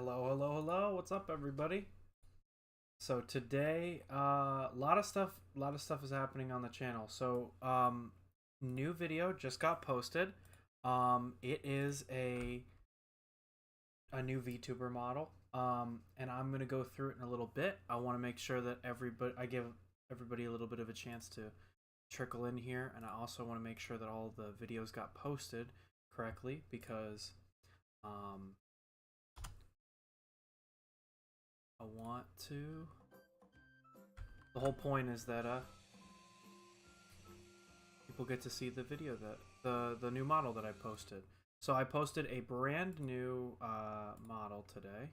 Hello, hello, hello. What's up, everybody? So today, a lot of stuff is happening on the channel. New video just got posted. It is a new VTuber model. And I'm gonna go through it in a little bit. I want to make sure that I give everybody a little bit of a chance to trickle in here, and I also want to make sure that all the videos got posted correctly because um I want to. The whole point is that people get to see the video that the new model that I posted. So I posted a brand new model today.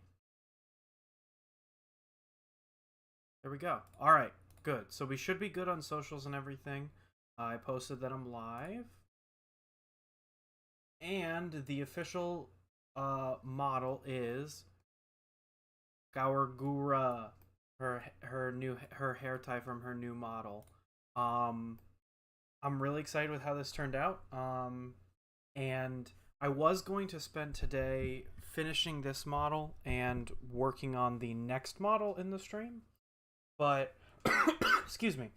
There we go. All right, good. So we should be good on socials and everything. I posted that I'm live, and the official model is Gaurgura, her hair tie from her new model. Um, I'm really excited with how this turned out. And I was going to spend today finishing this model and working on the next model in the stream, but excuse me,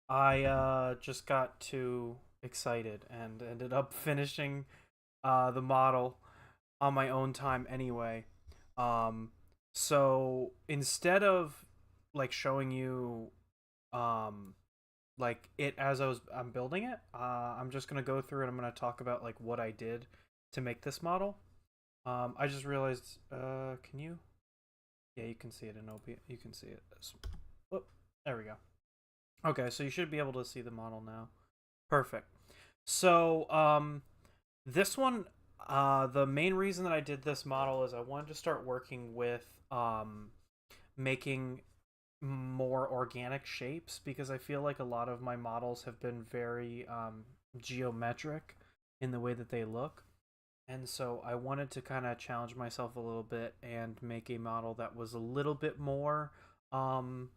I just got too excited and ended up finishing the model on my own time anyway. Um, so instead of like showing you um like it as I'm building it, I'm just gonna go through and I'm gonna talk about like what I did to make this model. I just realized, can you? Yeah, you can see it in OP. You can see it. Whoop, there we go. Okay, so you should be able to see the model now. Perfect. So, this one, the main reason that I did this model is I wanted to start working with making more organic shapes because I feel like a lot of my models have been very geometric in the way that they look. And so I wanted to kind of challenge myself a little bit and make a model that was um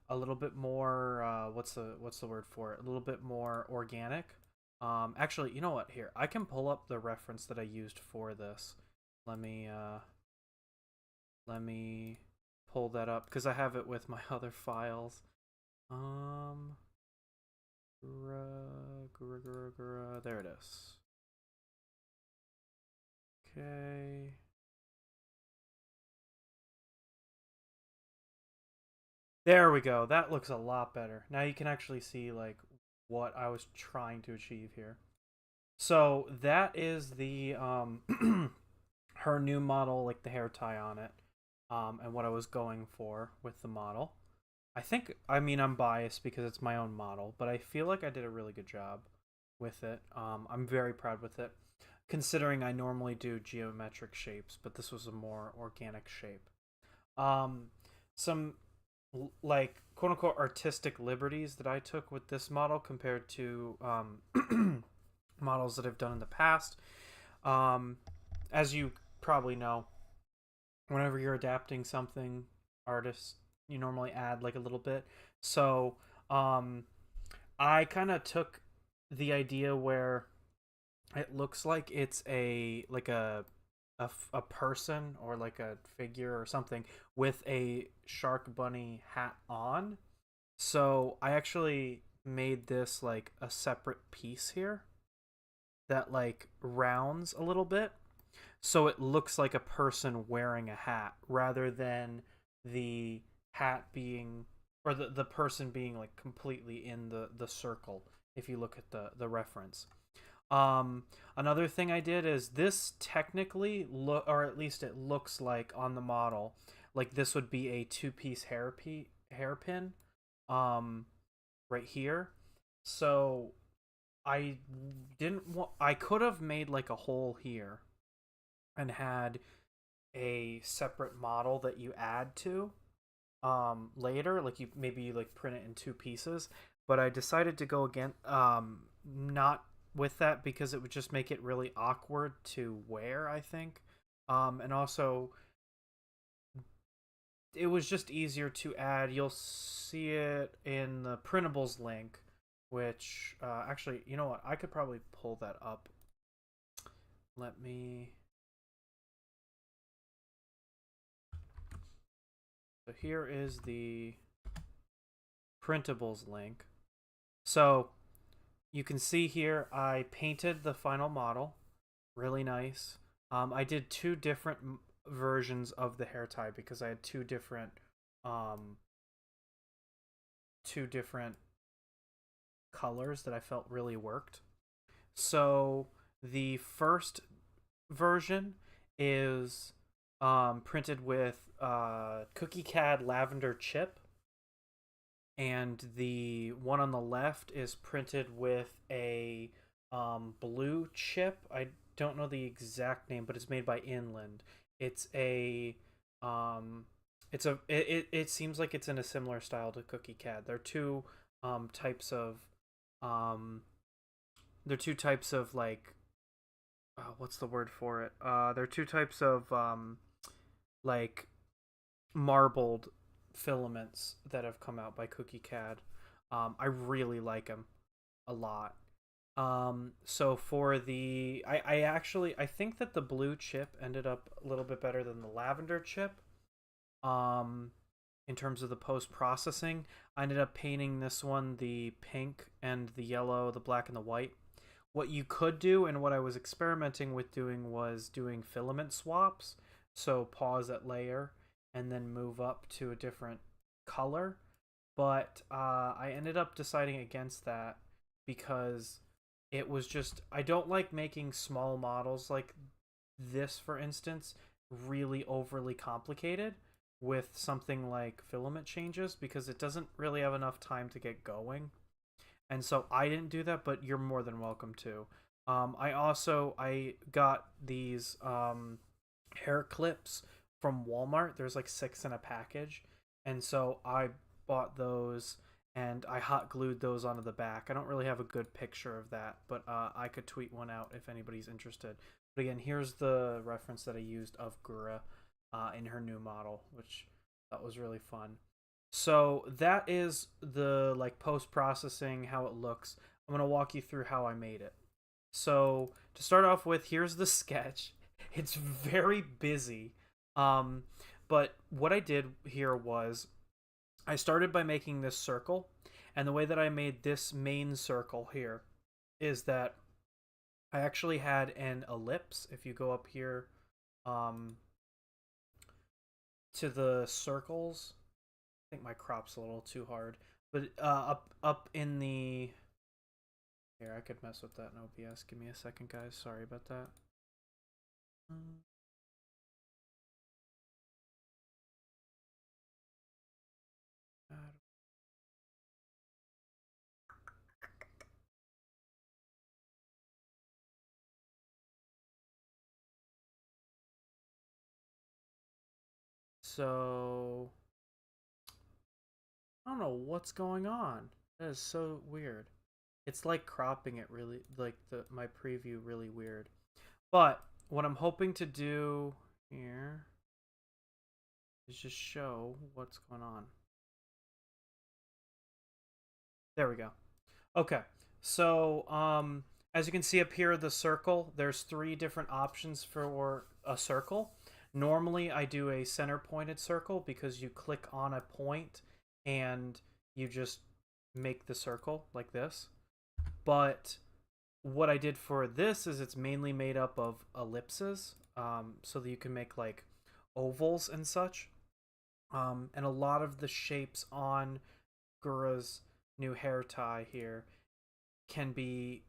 what's the word for it? A little bit more organic. Actually, you know what? Here, I can pull up the reference that I used for this. Let me let me pull that up because I have it with my other files. Um, there it is. Okay. There we go. That looks a lot better. Now you can actually see like what I was trying to achieve here. So that is the her new model, like the hair tie on it, and what I was going for with the model. I mean, I'm biased because it's my own model, but I feel like I did a really good job with it. I'm very proud with it, considering I normally do geometric shapes, but this was a more organic shape. Um, some like quote unquote artistic liberties that I took with this model compared to models that I've done in the past. Um, as you probably know, whenever you're adapting something, artists you normally add like a little bit. So um, I kind of took the idea where it looks like it's a person or like a figure or something with a shark bunny hat on. So I actually made this like a separate piece here that like rounds a little bit so it looks like a person wearing a hat rather than the hat being or the person being like completely in the circle if you look at the reference. Another thing I did is this technically look, or at least it looks like on the model, like this would be a two-piece hairpin, um, right here. So I didn't want. I could have made like a hole here and had a separate model that you add to later, like you like print it in two pieces. But I decided to go again, not with that because it would just make it really awkward to wear, I think. And also it was just easier to add. You'll see it in the printables link, which actually, you know what? I could probably pull that up. Let me So here is the printables link. So you can see here I painted the final model. Really nice. I did two different versions of the hair tie because I had um, two different colors that I felt really worked. So the first version is printed with Cookie CAD Lavender Chip, and the one on the left is printed with a blue chip. I don't know the exact name, but it's made by Inland. It's a um, it seems like it's in a similar style to Cookie CAD. They're two types of um, they're two types of like what's the word for it? They're two types of like marbled filaments that have come out by Cookie CAD. I really like them a lot. So for the, I actually, I think that the blue chip ended up a little bit better than the lavender chip. Um, in terms of the post processing, I ended up painting this one the pink and the yellow, the black and the white. What you could do, and what I was experimenting with doing, was doing filament swaps. So pause at layer and then move up to a different color. But I ended up deciding against that because it was just, I don't like making small models like this, for instance, really overly complicated with something like filament changes, because it doesn't really have enough time to get going. And so I didn't do that, but you're more than welcome to. I got these hair clips from Walmart. There's like 6 in a package, and so I bought those and I hot glued those onto the back. I don't really have a good picture of that, but I could tweet one out if anybody's interested. But again, here's the reference that I used of Gura in her new model, which I thought was really fun. So that is the like post processing, how it looks. I'm gonna walk you through how I made it. So to start off with, here's the sketch. It's very busy. Um, but what I did here was I started by making this circle, and the way that I made this main circle here is that I actually had an ellipse. If you go up here um, to the circles, I think my crop's a little too hard, but up in the here, I could mess with that in OBS. Give me a second, guys. Sorry about that. So I don't know what's going on. That is so weird. It's like cropping it really, like the my preview really weird. But what I'm hoping to do here is just show what's going on. There we go. Okay. So, as you can see up here, the circle, there's 3 different options for a circle. Normally, I do a center pointed circle because you click on a point and you just make the circle like this. But what I did for this is it's mainly made up of ellipses, so that you can make like ovals and such. And a lot of the shapes on Gura's new hair tie here can be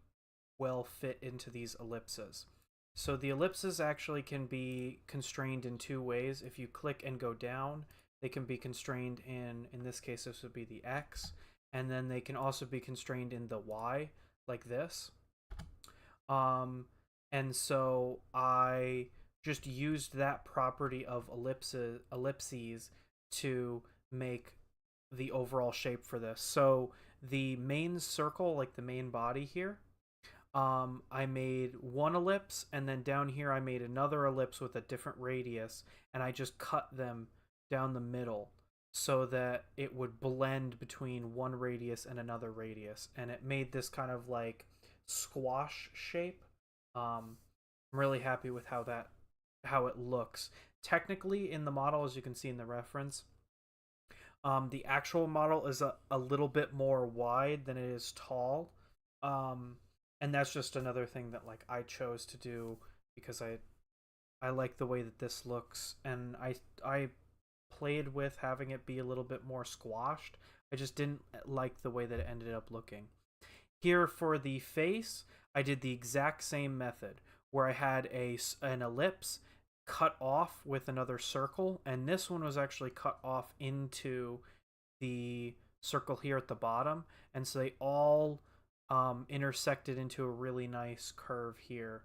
well fit into these ellipses. So the ellipses actually can be constrained in 2 ways. If you click and go down, they can be constrained in this case, this would be the X, and then they can also be constrained in the Y, like this. And so I just used that property of ellipses to make the overall shape for this. So the main circle, like the main body here, I made 1 ellipse, and then down here I made another ellipse with a different radius, and I just cut them down the middle so that it would blend between one radius and another radius, and it made this kind of like squash shape. I'm really happy with how it looks. Technically, in the model, as you can see in the reference, The actual model is a little bit more wide than it is tall. Um, and that's just another thing that like I chose to do because I like the way that this looks, and I played with having it be a little bit more squashed. I just didn't like the way that it ended up looking. Here for the face, I did the exact same method where I had an ellipse cut off with another circle, and this one was actually cut off into the circle here at the bottom, and so they all intersected into a really nice curve here.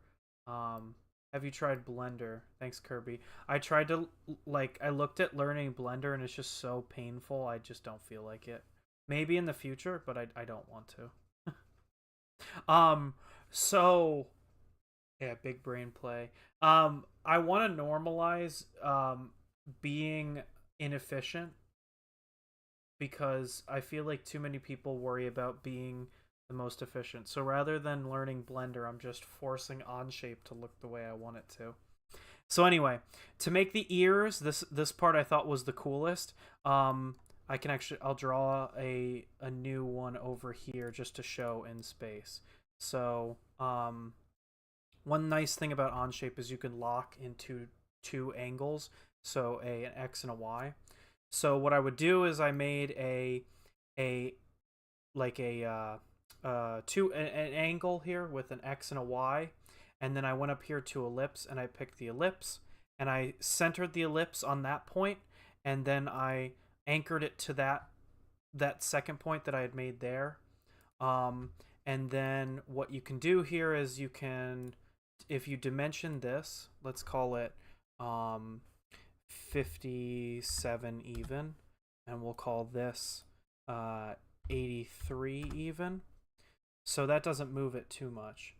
Have you tried Blender? Thanks, Kirby. I tried to, like, I looked at learning Blender and it's just so painful. I just don't feel like it. Maybe in the future, but I don't want to. Um, so yeah, big brain play. I want to normalize being inefficient because I feel like too many people worry about being the most efficient. So rather than learning Blender, I'm just forcing Onshape to look the way I want it to. So anyway, to make the ears, this part I thought was the coolest. I can actually I'll draw a new one over here just to show in space. So one nice thing about Onshape is you can lock into two angles, so an X and a Y. So what I would do is I made a like a an angle here with an X and a Y, and then I went up here to ellipse and I picked the ellipse and I centered the ellipse on that point, and then I anchored it to that second point that I had made there. And then what you can do here is you can, if you dimension this, let's call it 57 even, and we'll call this 83 even. So that doesn't move it too much.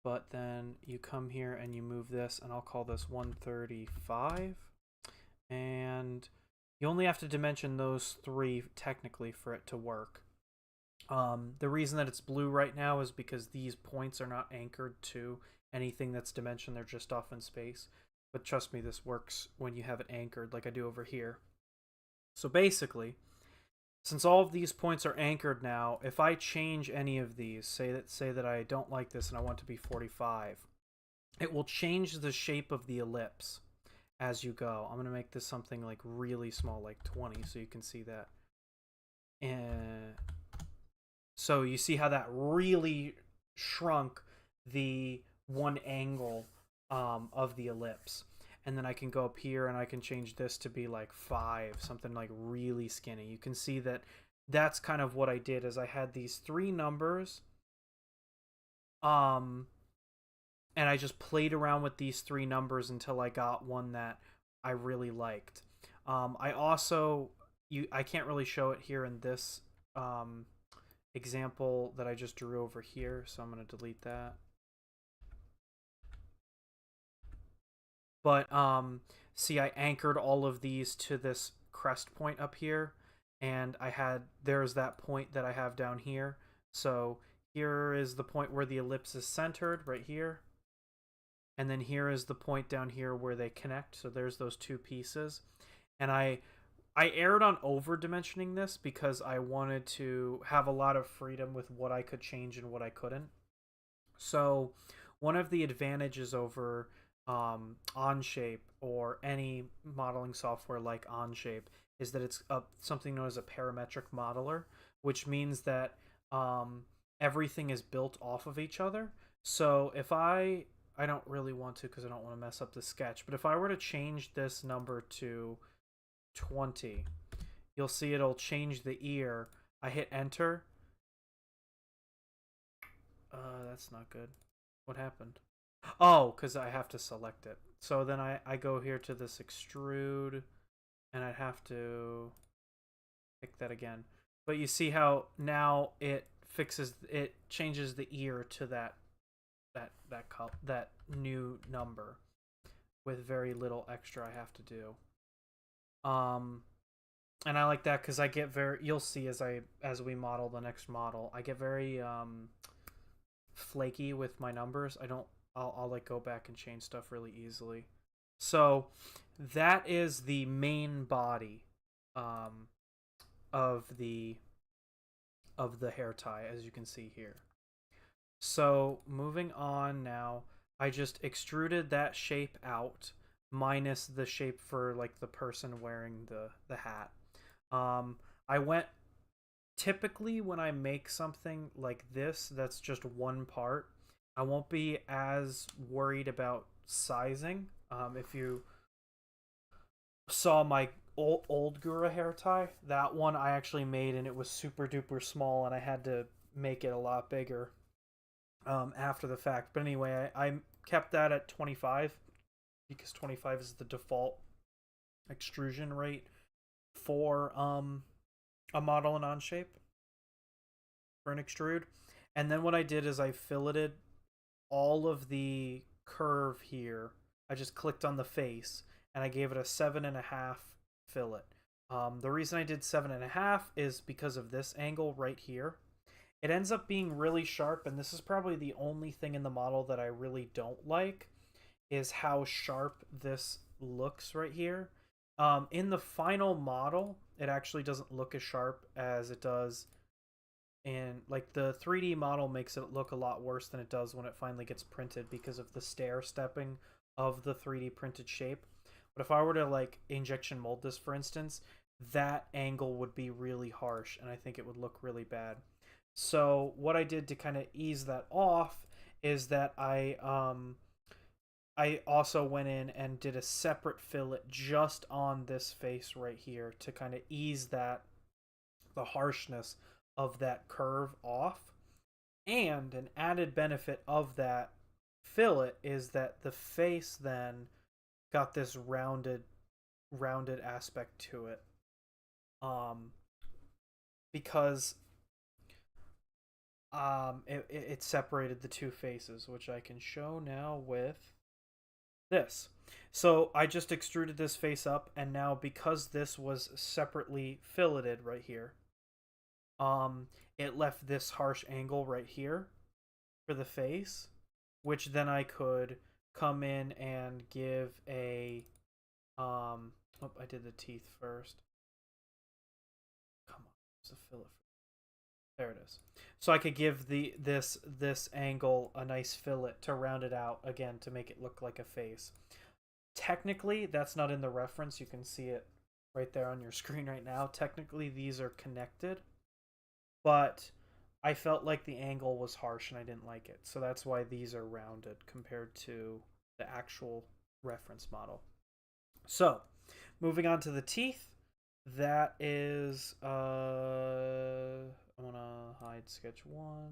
But then you come here and you move this, and I'll call this 135. And you only have to dimension those three technically for it to work. The reason that it's blue right now is because these points are not anchored to anything that's dimensioned. They're just off in space. But trust me, this works when you have it anchored like I do over here. So basically, since all of these points are anchored now, if I change any of these, say that I don't like this and I want to be 45, it will change the shape of the ellipse as you go. I'm going to make this something like really small, like 20, so you can see that. And so you see how that really shrunk the one angle of the ellipse. And then I can go up here and I can change this to be like 5, something like really skinny. You can see that that's kind of what I did, is I had these three numbers, and I just played around with these three numbers until I got one that I really liked. I also, I can't really show it here in this example that I just drew over here, so I'm going to delete that. But see, I anchored all of these to this crest point up here, and there's that point that I have down here. So here is the point where the ellipse is centered, right here. And then here is the point down here where they connect. So there's those two pieces. And I erred on over dimensioning this because I wanted to have a lot of freedom with what I could change and what I couldn't. So one of the advantages over Onshape or any modeling software like Onshape is that it's something known as a parametric modeler, which means that everything is built off of each other. So if I don't really want to because I don't want to mess up the sketch, but if I were to change this number to 20, you'll see it'll change the ear. I hit enter. That's not good. What happened? Oh, because I have to select it. So then I go here to this extrude, and I have to pick that again. But you see how now it changes the ear to that new number with very little extra I have to do. And I like that because I get you'll see as we model the next model, I get very flaky with my numbers. I'll like go back and change stuff really easily. So that is the main body. of the hair tie, as you can see here. So moving on now, I just extruded that shape out, minus the shape for like the person wearing the hat. I went typically when I make something like this that's just one part, I won't be as worried about sizing. If you saw my old Gura hair tie, that one I actually made and it was super duper small, and I had to make it a lot bigger after the fact. But anyway, I kept that at 25 because 25 is the default extrusion rate for a model in Onshape for an extrude. And then what I did is I filleted all of the curve here. I just clicked on the face and I gave it a 7.5 fillet. The reason I did 7.5 is because of this angle right here. It ends up being really sharp, and this is probably the only thing in the model that I really don't like, is how sharp this looks right here. In the final model, it actually doesn't look as sharp as it does in, like, the 3D model makes it look a lot worse than it does when it finally gets printed because of the stair stepping of the 3D printed shape. But if I were to like injection mold this, for instance, that angle would be really harsh and I think it would look really bad. So what I did to kind of ease that off is that I also went in and did a separate fillet just on this face right here to kind of ease the harshness of that curve off. And an added benefit of that fillet is that the face then got this rounded aspect to it. Because it separated the two faces, which I can show now with this. So I just extruded this face up, and now because this was separately filleted right here, it left this harsh angle right here for the face, which then I could come in and give a oh, I did the teeth first. Come on, there's a fillet. There it is. So I could give this angle a nice fillet to round it out again to make it look like a face. Technically, that's not in the reference. You can see it right there on your screen right now. Technically, these are connected, but I felt like the angle was harsh and I didn't like it. So that's why these are rounded compared to the actual reference model. So, moving on to the teeth. That is I want to hide sketch 1,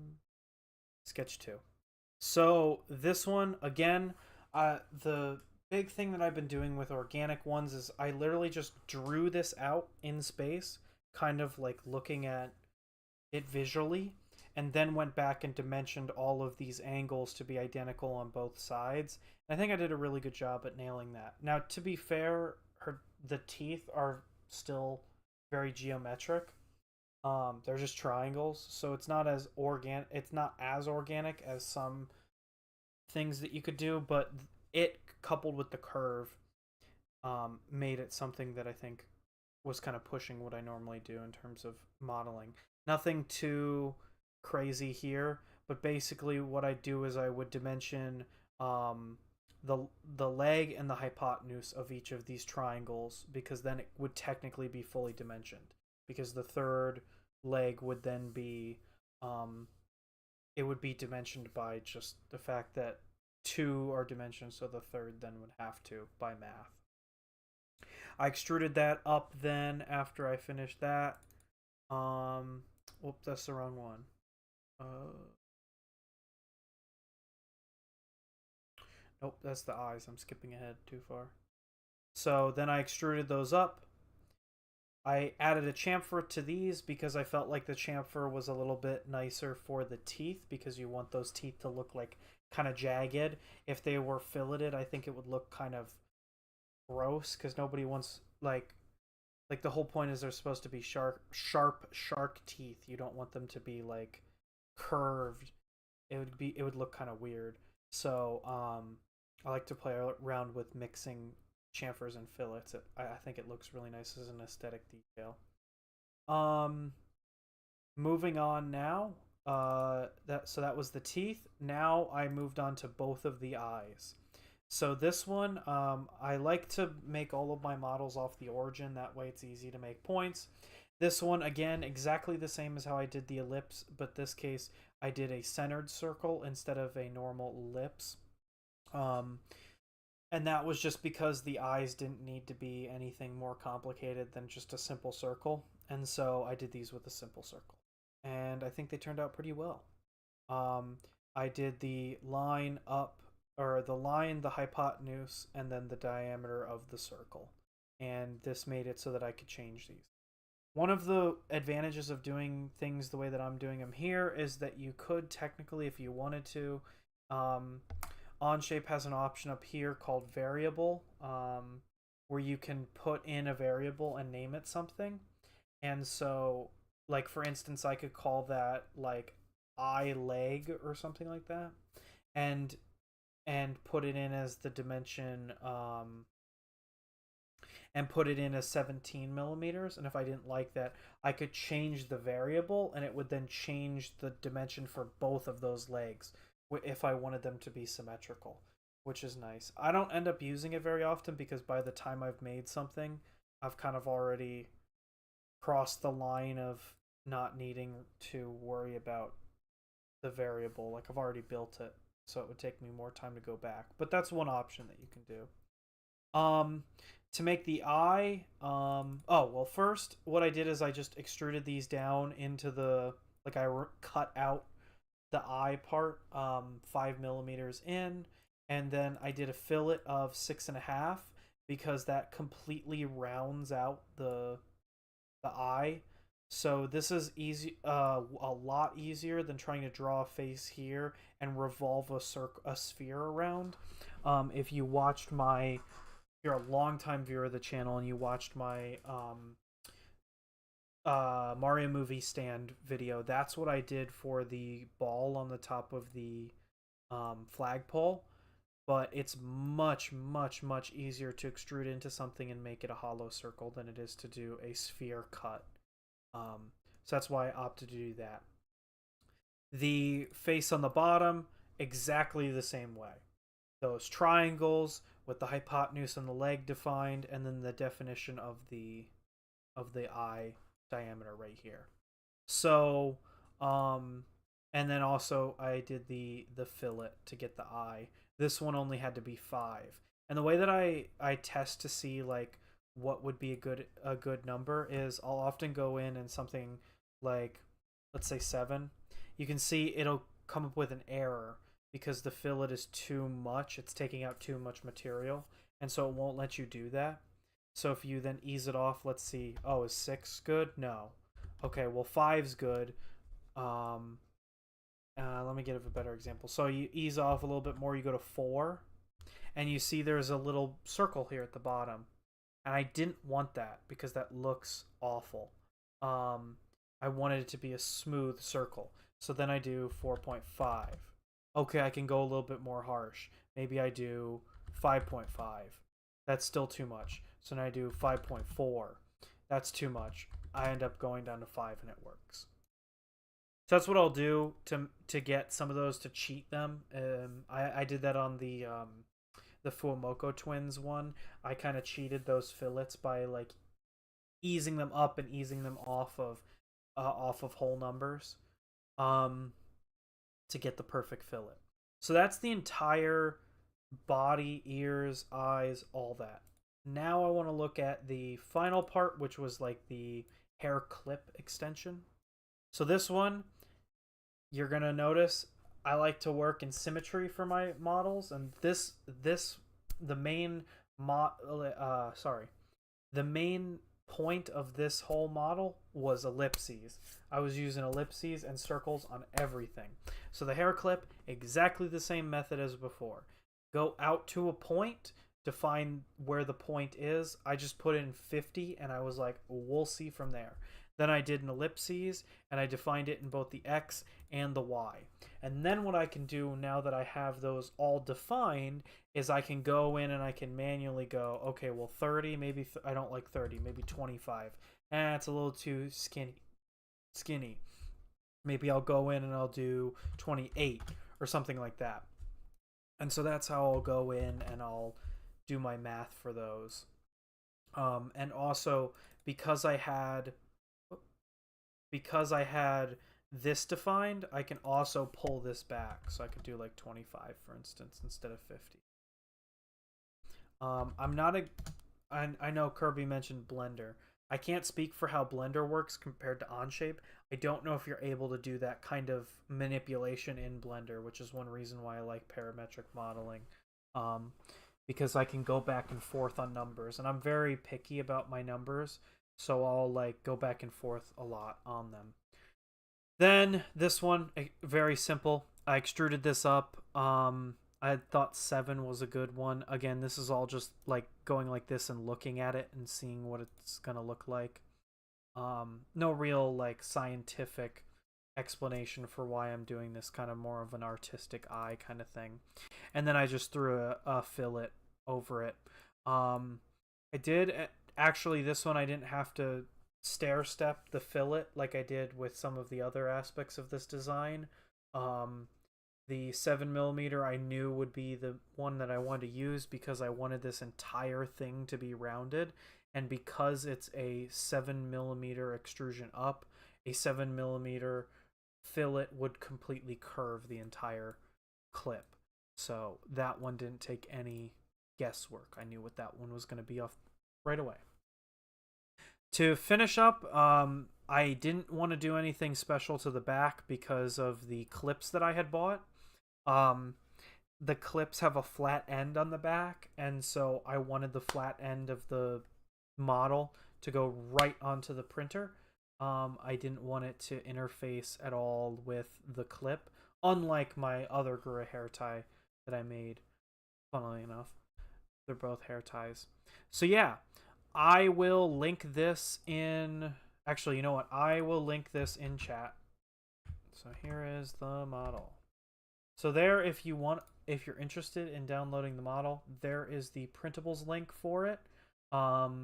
sketch 2. So, this one again, the big thing that I've been doing with organic ones is I literally just drew this out in space, kind of like looking at it visually, and then went back and dimensioned all of these angles to be identical on both sides. And I think I did a really good job at nailing that. Now, to be fair, the teeth are still very geometric. They're just triangles, so it's not as organic. It's not as organic as some things that you could do, but it coupled with the curve made it something that I think was kind of pushing what I normally do in terms of modeling. Nothing too crazy here, but basically what I do is I would dimension the leg and the hypotenuse of each of these triangles, because then it would technically be fully dimensioned, because the third leg would then be it would be dimensioned by just the fact that two are dimensioned, so the third then would have to by math. I extruded that up then after I finished that. Whoops, that's the wrong one. Nope, that's the eyes. I'm skipping ahead too far. So then I extruded those up. I added a chamfer to these because I felt like the chamfer was a little bit nicer for the teeth, because you want those teeth to look like kind of jagged. If they were filleted, I think it would look kind of gross, because nobody wants like the whole point is they're supposed to be sharp shark teeth. You don't want them to be like curved. It would look kind of weird. So I like to play around with mixing chamfers and fillets. I think it looks really nice as an aesthetic detail. Um, moving on now. That was the teeth. Now I moved on to both of the eyes. So this one, I like to make all of my models off the origin. That way it's easy to make points. This one, again, exactly the same as how I did the ellipse, but this case I did a centered circle instead of a normal ellipse. Um, and that was just because the eyes didn't need to be anything more complicated than just a simple circle. And so I did these with a simple circle. And I think they turned out pretty well. Um, I did the line up, or the line, the hypotenuse, and then the diameter of the circle. And this made it so that I could change these. One of the advantages of doing things the way that I'm doing them here is that you could technically, if you wanted to, um, Onshape has an option up here called variable, where you can put in a variable and name it something. And so, like for instance, I could call that like eye leg or something like that, and put it in as the dimension, and put it in as 17 millimeters. And if I didn't like that, I could change the variable, and it would then change the dimension for both of those legs if I wanted them to be symmetrical, which is nice. I don't end up using it very often because by the time I've made something, I've kind of already crossed the line of not needing to worry about the variable. Like I've already built it, so it would take me more time to go back. But that's one option that you can do. To make the eye, oh well, first what I did is I just extruded these down into the, like I cut out the eye part 5 millimeters in, and then I did a fillet of 6.5 because that completely rounds out the eye. So this is easy, a lot easier than trying to draw a face here and revolve a sphere around. If you watched my, if you're a longtime viewer of the channel and you watched my Mario movie stand video, that's what I did for the ball on the top of the flagpole. But it's much, much, much easier to extrude into something and make it a hollow circle than it is to do a sphere cut. So that's why I opted to do that. The face on the bottom, exactly the same way. Those triangles with the hypotenuse and the leg defined, and then the definition of the eye diameter right here. So, and then also I did the fillet to get the eye. This one only had to be 5. And the way that I test to see like what would be a good number is I'll often go in and something like, let's say 7. You can see it'll come up with an error because the fillet is too much. It's taking out too much material, and so it won't let you do that. So if you then ease it off, let's see. Oh, is 6 good? No. Okay, well 5's good. Let me give a better example. So you ease off a little bit more. You go to 4, and you see there's a little circle here at the bottom. And I didn't want that because that looks awful. I wanted it to be a smooth circle. So then I do 4.5. Okay, I can go a little bit more harsh. Maybe I do 5.5. That's still too much. So now I do 5.4. That's too much. I end up going down to 5 and it works. So that's what I'll do to get some of those, to cheat them. I did that on the Fuomoko twins one. I kind of cheated those fillets by like easing them up and easing them off of whole numbers to get the perfect fillet. So that's the entire body, ears, eyes, all that. Now I want to look at the final part, which was like the hair clip extension. So this one, you're going to notice I like to work in symmetry for my models, and the main the main point of this whole model was ellipses. I was using ellipses and circles on everything. So the hair clip, exactly the same method as before. Go out to a point to find where the point is. I just put in 50 and I was like, we'll see from there. Then I did an ellipses and I defined it in both the X and the Y. And then what I can do now that I have those all defined is I can go in and I can manually go, okay, well 30, maybe I don't like 30, maybe 25. It's a little too skinny. Maybe I'll go in and I'll do 28 or something like that. And so that's how I'll go in and I'll do my math for those. And also because I had this defined, I can also pull this back. So I could do like 25, for instance, instead of 50. I'm not a. I know Kirby mentioned Blender. I can't speak for how Blender works compared to Onshape. I don't know if you're able to do that kind of manipulation in Blender, which is one reason why I like parametric modeling. Um, because I can go back and forth on numbers, and I'm very picky about my numbers, so I'll like go back and forth a lot on them. Then this one, very simple. I extruded this up. I thought 7 was a good one. Again, this is all just like going like this and looking at it and seeing what it's gonna look like. No real like scientific explanation for why I'm doing this, kind of more of an artistic eye kind of thing. And then I just threw a fillet over it. I did actually, this one I didn't have to stair step the fillet like I did with some of the other aspects of this design. The 7mm I knew would be the one that I wanted to use because I wanted this entire thing to be rounded, and because it's a 7mm extrusion up, a 7mm fillet would completely curve the entire clip. So that one didn't take any guesswork. I knew what that one was going to be off right away. To finish up, I didn't want to do anything special to the back because of the clips that I had bought. The clips have a flat end on the back, and so I wanted the flat end of the model to go right onto the printer. I didn't want it to interface at all with the clip, unlike my other Gura hair tie that I made. Funnily enough, they're both hair ties. So yeah, I will link this in. Actually, you know what? I will link this in chat. So here is the model. So there, if you're interested in downloading the model, there is the printables link for it. I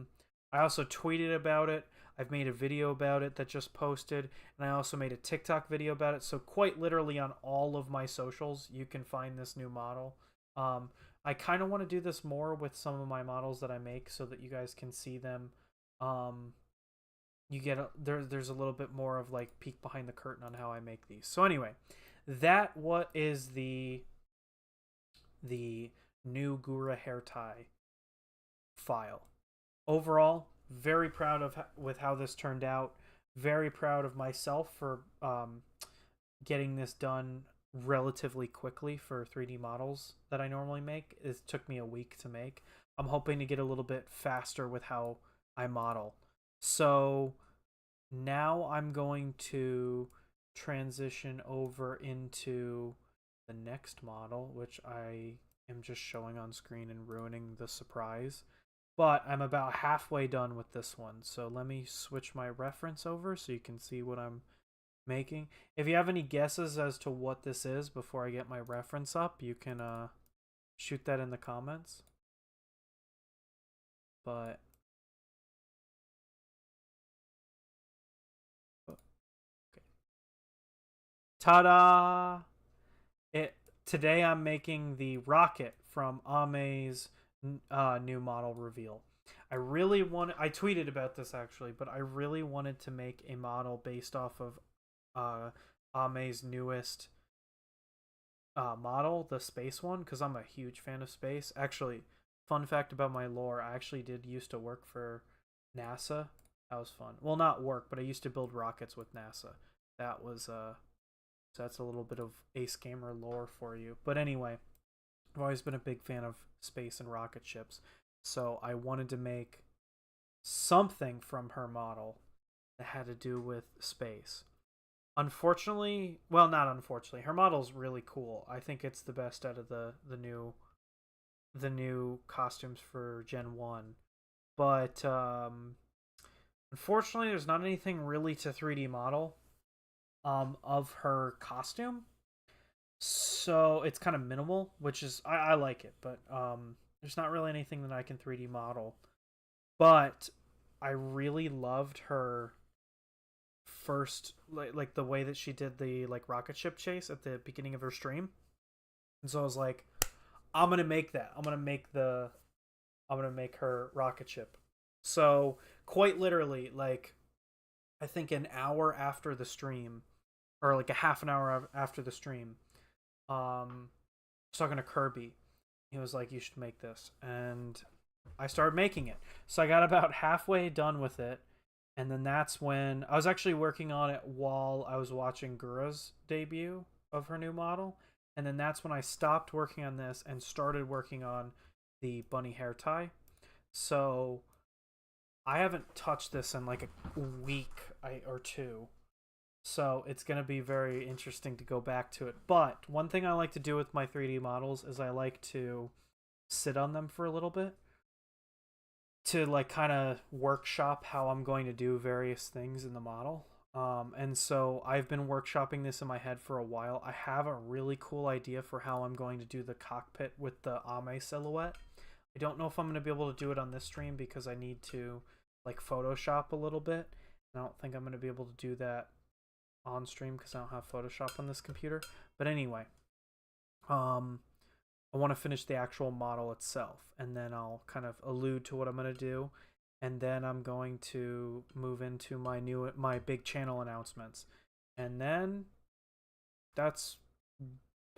also tweeted about it. I've made a video about it that just posted, and I also made a TikTok video about it. So quite literally on all of my socials, you can find this new model. I kind of want to do this more with some of my models that I make so that you guys can see them. You get there's a little bit more of like peek behind the curtain on how I make these. So anyway, that what is the new Gura hair tie file. Overall, very proud of with how this turned out. Very proud of myself for getting this done relatively quickly for 3D models that I normally make. It took me a week to make. I'm hoping to get a little bit faster with how I model. So now I'm going to transition over into the next model, which I am just showing on screen and ruining the surprise. But I'm about halfway done with this one. So let me switch my reference over so you can see what I'm making. If you have any guesses as to what this is before I get my reference up, you can shoot that in the comments. But okay. Ta-da! Today I'm making the rocket from Ame's new model reveal. I tweeted about this actually, but I really wanted to make a model based off of Ame's newest model, the space one, because I'm a huge fan of space. Actually, fun fact about my lore, I actually did used to work for NASA. That was fun. Well, not work, but I used to build rockets with NASA. That was so that's a little bit of Ace Gamer lore for you. But anyway, I've always been a big fan of space and rocket ships, so I wanted to make something from her model that had to do with space. Unfortunately, well, not unfortunately, her model's really cool. I think it's the best out of the new costumes for Gen 1. But unfortunately, there's not anything really to 3D model of her costume. So it's kind of minimal, which is I like it, but there's not really anything that I can 3D model. But I really loved her first, like the way that she did the like rocket ship chase at the beginning of her stream. And so I was like, I'm gonna make that. I'm gonna make her rocket ship. So quite literally, like I think an hour after the stream, or like a half an hour after the stream, I was talking to Kirby. He was like, "You should make this," and I started making it. So I got about halfway done with it, and then that's when I was actually working on it while I was watching Gura's debut of her new model, and then that's when I stopped working on this and started working on the bunny hair tie. So I haven't touched this in like a week or two. So it's going to be very interesting to go back to it. But one thing I like to do with my 3D models is I like to sit on them for a little bit to like kind of workshop how I'm going to do various things in the model. And so I've been workshopping this in my head for a while. I have a really cool idea for how I'm going to do the cockpit with the Ame silhouette. I don't know if I'm going to be able to do it on this stream because I need to like Photoshop a little bit. I don't think I'm going to be able to do that on stream because I don't have Photoshop on this computer. But anyway, I want to finish the actual model itself, and then I'll kind of allude to what I'm going to do, and then I'm going to move into my big channel announcements, and then that's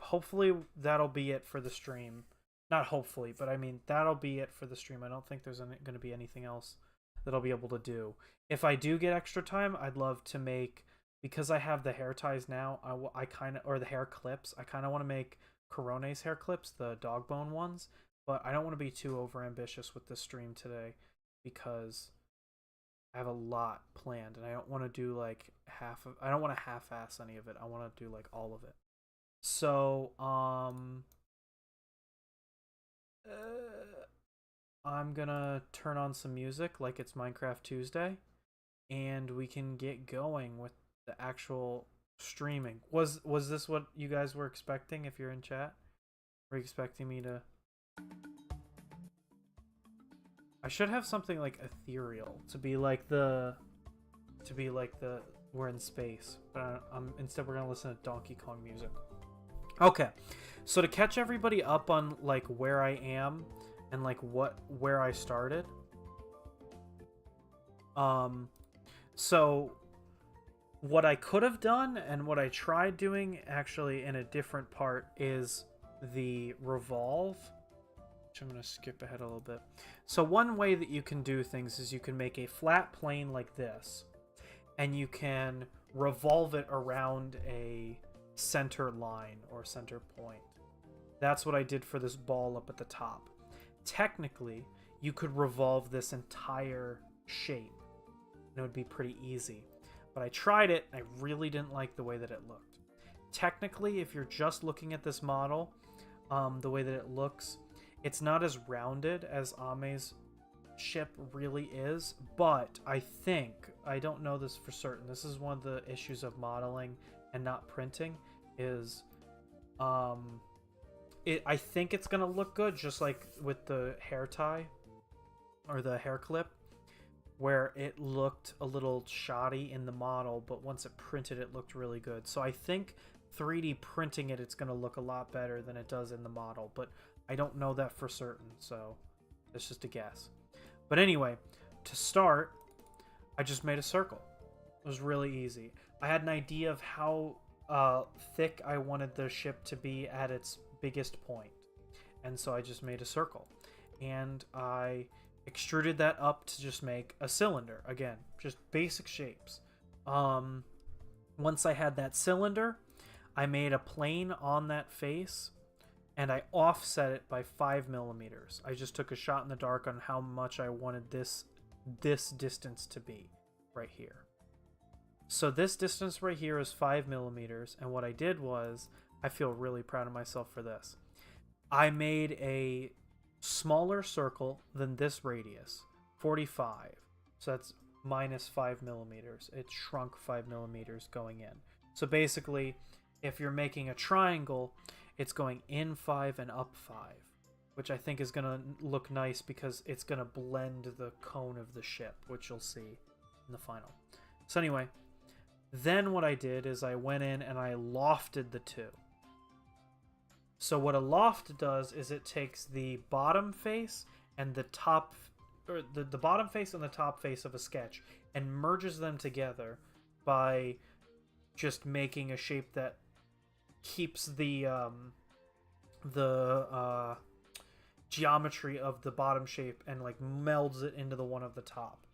hopefully that'll be it for the stream. Not hopefully, but I mean that'll be it for the stream. I don't think there's going to be anything else that I'll be able to do. If I do get extra time, I'd love to make, because I have the hair ties now, I kind of, or the hair clips, I kind of want to make Corone's hair clips, the dog bone ones, but I don't want to be too over ambitious with this stream today because I have a lot planned and I don't want to do like I don't want to half-ass any of it. I want to do like all of it. So, I'm gonna turn on some music like it's Minecraft Tuesday, and we can get going with the actual streaming. Was this what you guys were expecting? If you're in chat, were you expecting me to? I should have something like ethereal to be like the we're in space, but instead we're gonna listen to Donkey Kong music. Okay, so to catch everybody up on like where I am and like where I started. So what I could have done and what I tried doing actually in a different part is the revolve, which I'm going to skip ahead a little bit. So one way that you can do things is you can make a flat plane like this, and you can revolve it around a center line or center point. That's what I did for this ball up at the top. Technically, you could revolve this entire shape, and it would be pretty easy. But I tried it, and I really didn't like the way that it looked. Technically, if you're just looking at this model, the way that it looks, it's not as rounded as Ame's ship really is, but I think, I don't know this for certain, this is one of the issues of modeling and not printing, is I think it's going to look good, just like with the hair tie, or the hair clip, where it looked a little shoddy in the model, but once it printed, it looked really good. So I think 3D printing it's going to look a lot better than it does in the model, but I don't know that for certain, so it's just a guess. But anyway, to start, I just made a circle. It was really easy. I had an idea of how thick I wanted the ship to be at its biggest point, and so I just made a circle. And I extruded that up to just make a cylinder. Again, just basic shapes. Once I had that cylinder, I made a plane on that face, and I offset it by 5mm. I just took a shot in the dark on how much I wanted this distance to be right here. So this distance right here is 5mm, and what I did was, I feel really proud of myself for this. I made a smaller circle than this radius, 45. So that's minus 5mm. It shrunk 5mm going in. So basically, if you're making a triangle, it's going in 5 and up 5, which I think is going to look nice because it's going to blend the cone of the ship, which you'll see in the final. So anyway, then what I did is I went in and I lofted the two. So what a loft does is it takes the bottom face and the top, or the bottom face and the top face of a sketch and merges them together by just making a shape that keeps the geometry of the bottom shape and like melds it into the one of the top.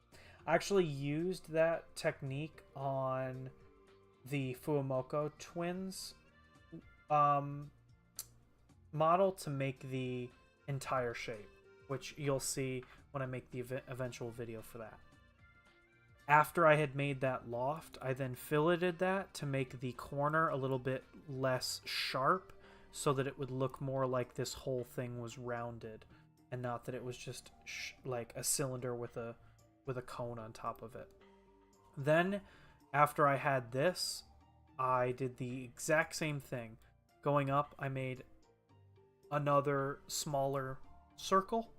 I actually used that technique on the Fuumoco twins model to make the entire shape, which you'll see when I make the eventual video for that. After I had made that loft, I then filleted that to make the corner a little bit less sharp so that it would look more like this whole thing was rounded and not that it was just like a cylinder with a cone on top of it. Then after I had this, I did the exact same thing. Going up, I made another smaller circle,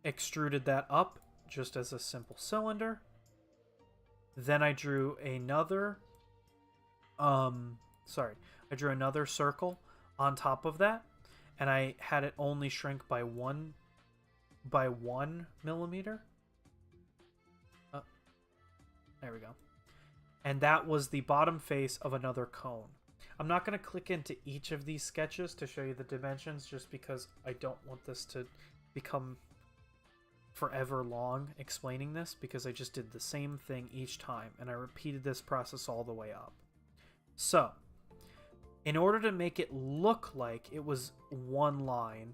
extruded that up just as a simple cylinder. Then I drew another I drew another circle on top of that, and I had it only shrink by 1 millimeter. There we go. And that was the bottom face of another cone. I'm not going to click into each of these sketches to show you the dimensions just because I don't want this to become forever long explaining this, because I just did the same thing each time and I repeated this process all the way up. So, in order to make it look like it was one line,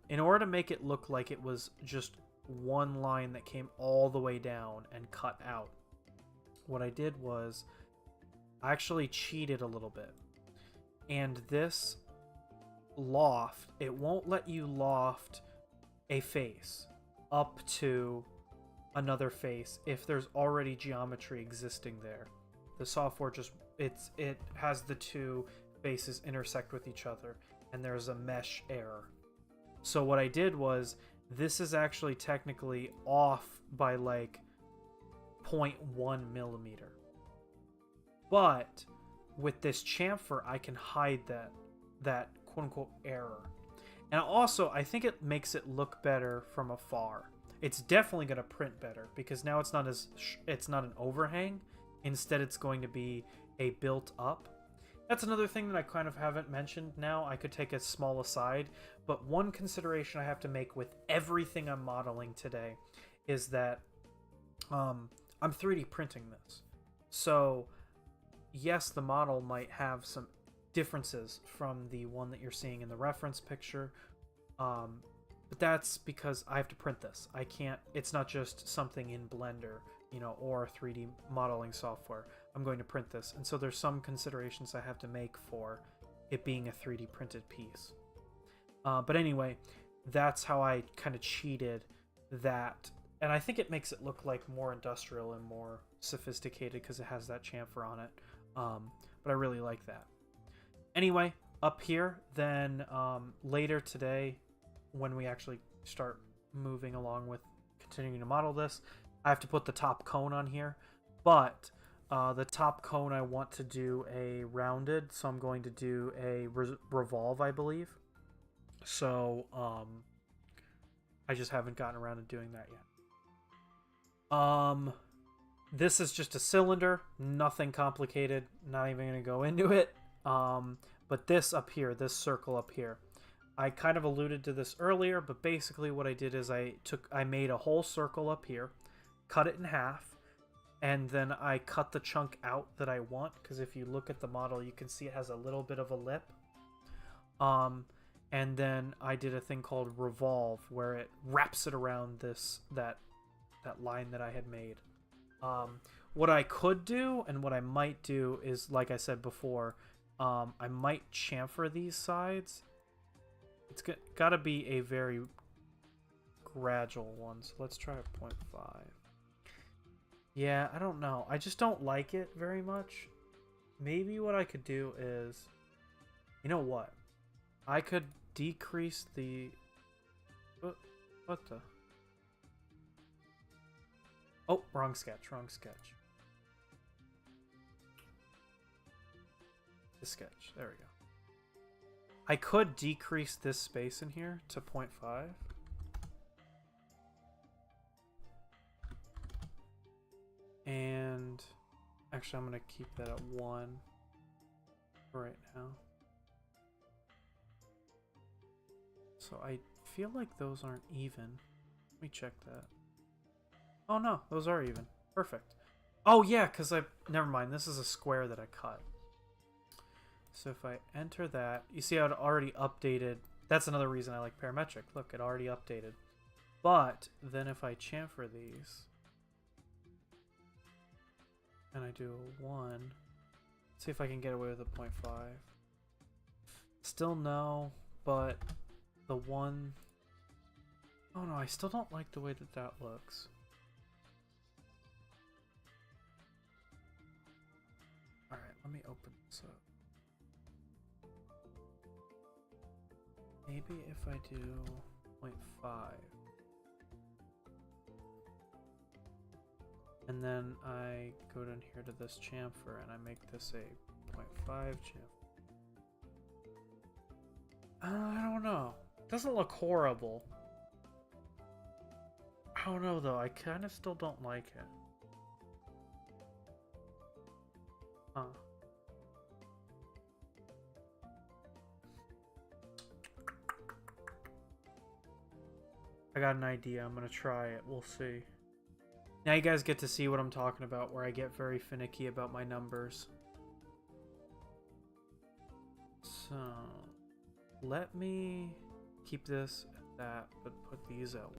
in order to make it look like it was just one line that came all the way down and cut out, what I did was I actually cheated a little bit. And this loft, it won't let you loft a face up to another face if there's already geometry existing there. The software just it has the two faces intersect with each other and there's a mesh error. So what I did was, this is actually technically off by like 0.1 millimeter. But with this chamfer, I can hide that quote-unquote error. And also, I think it makes it look better from afar. It's definitely going to print better because now it's not an overhang. Instead, it's going to be a built up. That's another thing that I kind of haven't mentioned now. I could take a small aside, but one consideration I have to make with everything I'm modeling today is that I'm 3D printing this. So yes, the model might have some differences from the one that you're seeing in the reference picture, but that's because I have to print this. I can't, it's not just something in Blender, you know, or 3D modeling software. I'm going to print this, and so there's some considerations I have to make for it being a 3D printed piece. But anyway, that's how I kind of cheated that, and I think it makes it look like more industrial and more sophisticated because it has that chamfer on it. But I really like that. Anyway, up here, then later today, when we actually start moving along with continuing to model this, I have to put the top cone on here. But the top cone, I want to do a rounded, so I'm going to do a revolve, I believe. So I just haven't gotten around to doing that yet. This is just a cylinder, nothing complicated, not even going to go into it. But this up here, this circle up here, I kind of alluded to this earlier, but basically what I did is I made a whole circle up here, cut it in half, and then I cut the chunk out that I want, because if you look at the model, you can see it has a little bit of a lip. And then I did a thing called revolve, where it wraps it around that line that I had made. What I could do and what I might do is, like I said before, I might chamfer these sides. It's got to be a very gradual one, so let's try a 0.5. Yeah, I don't know. I just don't like it very much. Maybe what I could do is, you know what? I could decrease the... What the... Oh, wrong sketch, wrong sketch. This sketch, there we go. I could decrease this space in here to 0.5. And actually I'm going to keep that at 1 right now. So I feel like those aren't even. Let me check that. Oh no, those are even. Perfect. Oh yeah, because never mind, this is a square that I cut. So if I enter that, you see how it already updated. That's another reason I like parametric. Look, it already updated. But then if I chamfer these, and I do a 1, see if I can get away with a 0.5. Still no, but the 1... Oh no, I still don't like the way that that looks. Alright, let me open this up. Maybe if I do 0.5. And then I go down here to this chamfer and I make this a 0.5 chamfer. I don't know. It doesn't look horrible. I don't know though, I kind of still don't like it. Huh. I got an idea. I'm gonna try it. We'll see. Now you guys get to see what I'm talking about, where I get very finicky about my numbers. So, let me keep this at that, but put these out.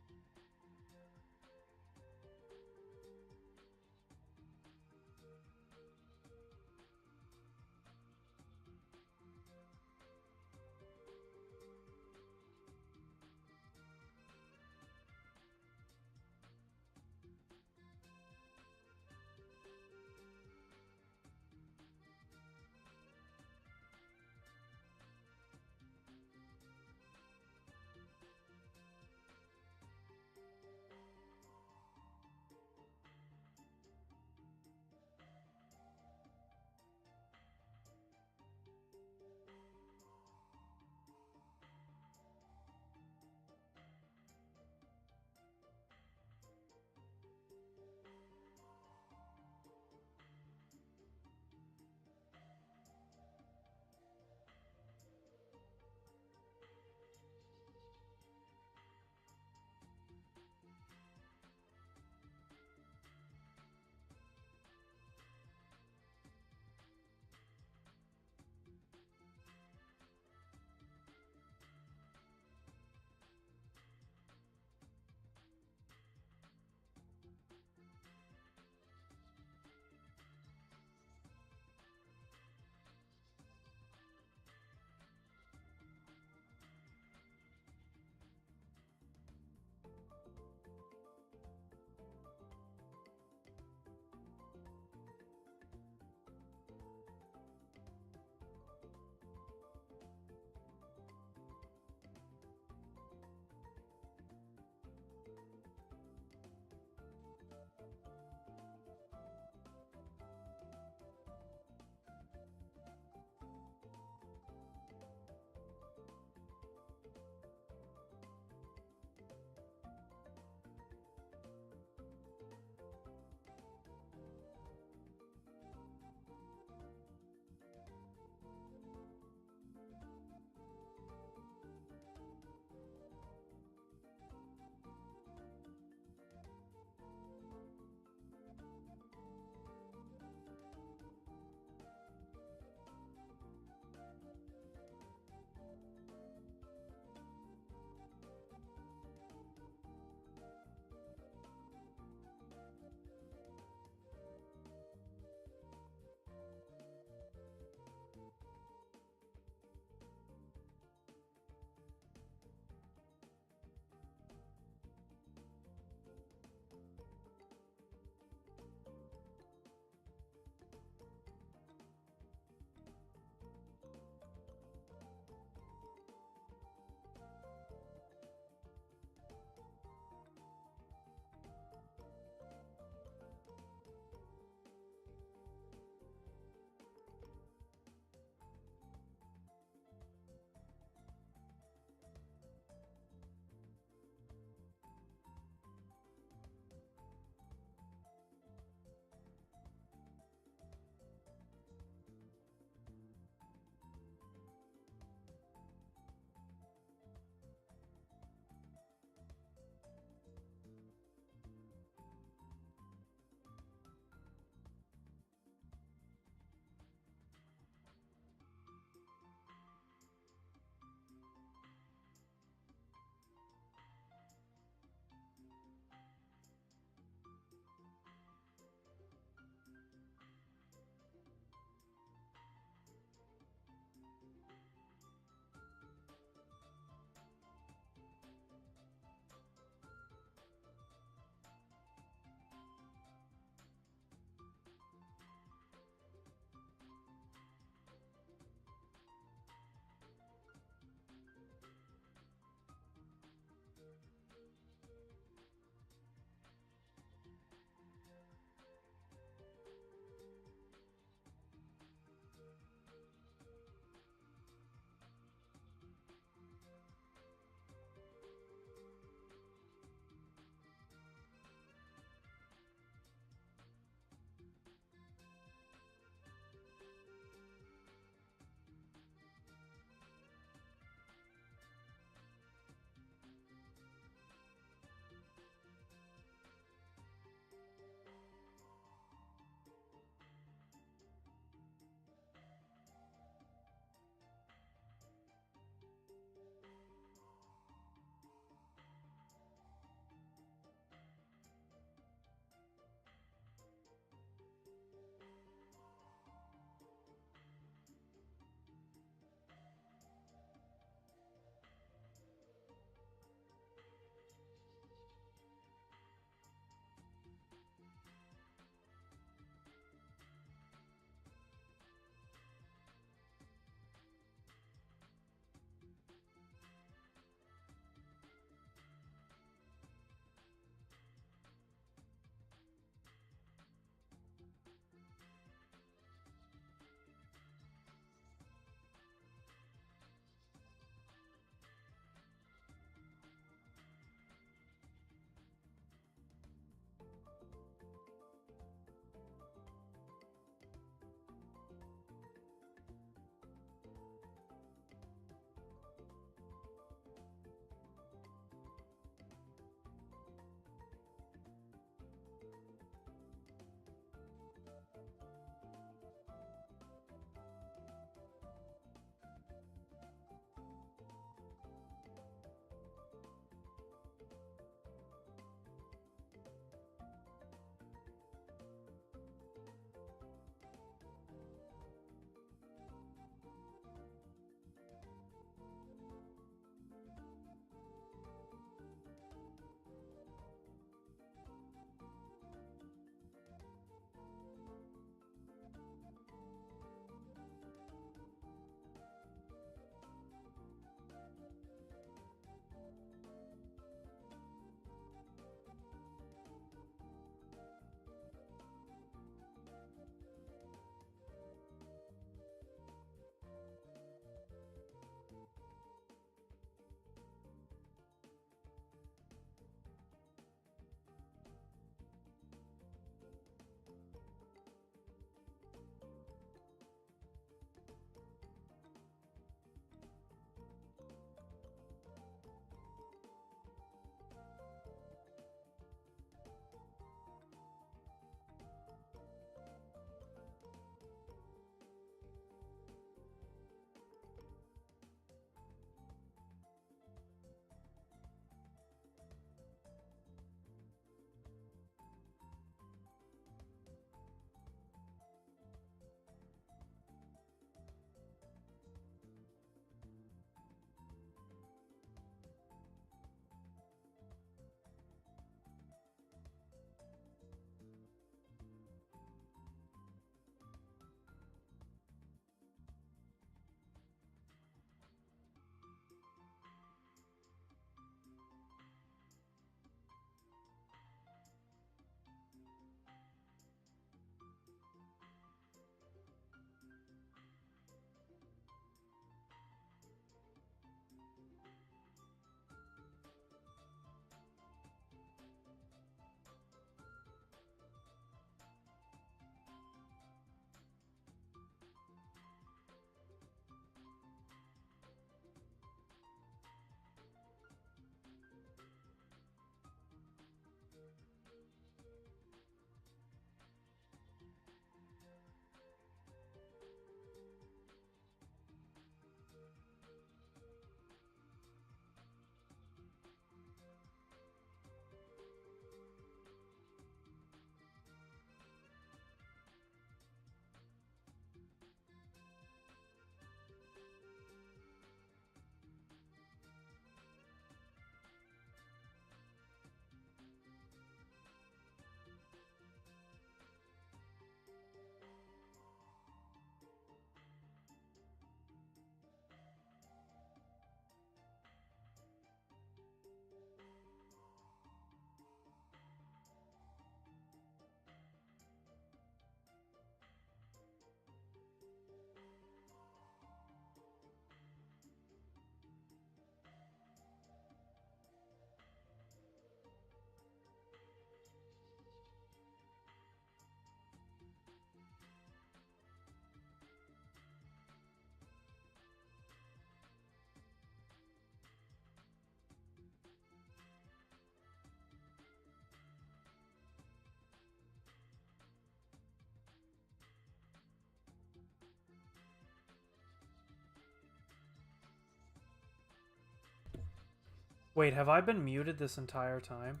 Wait, have I been muted this entire time?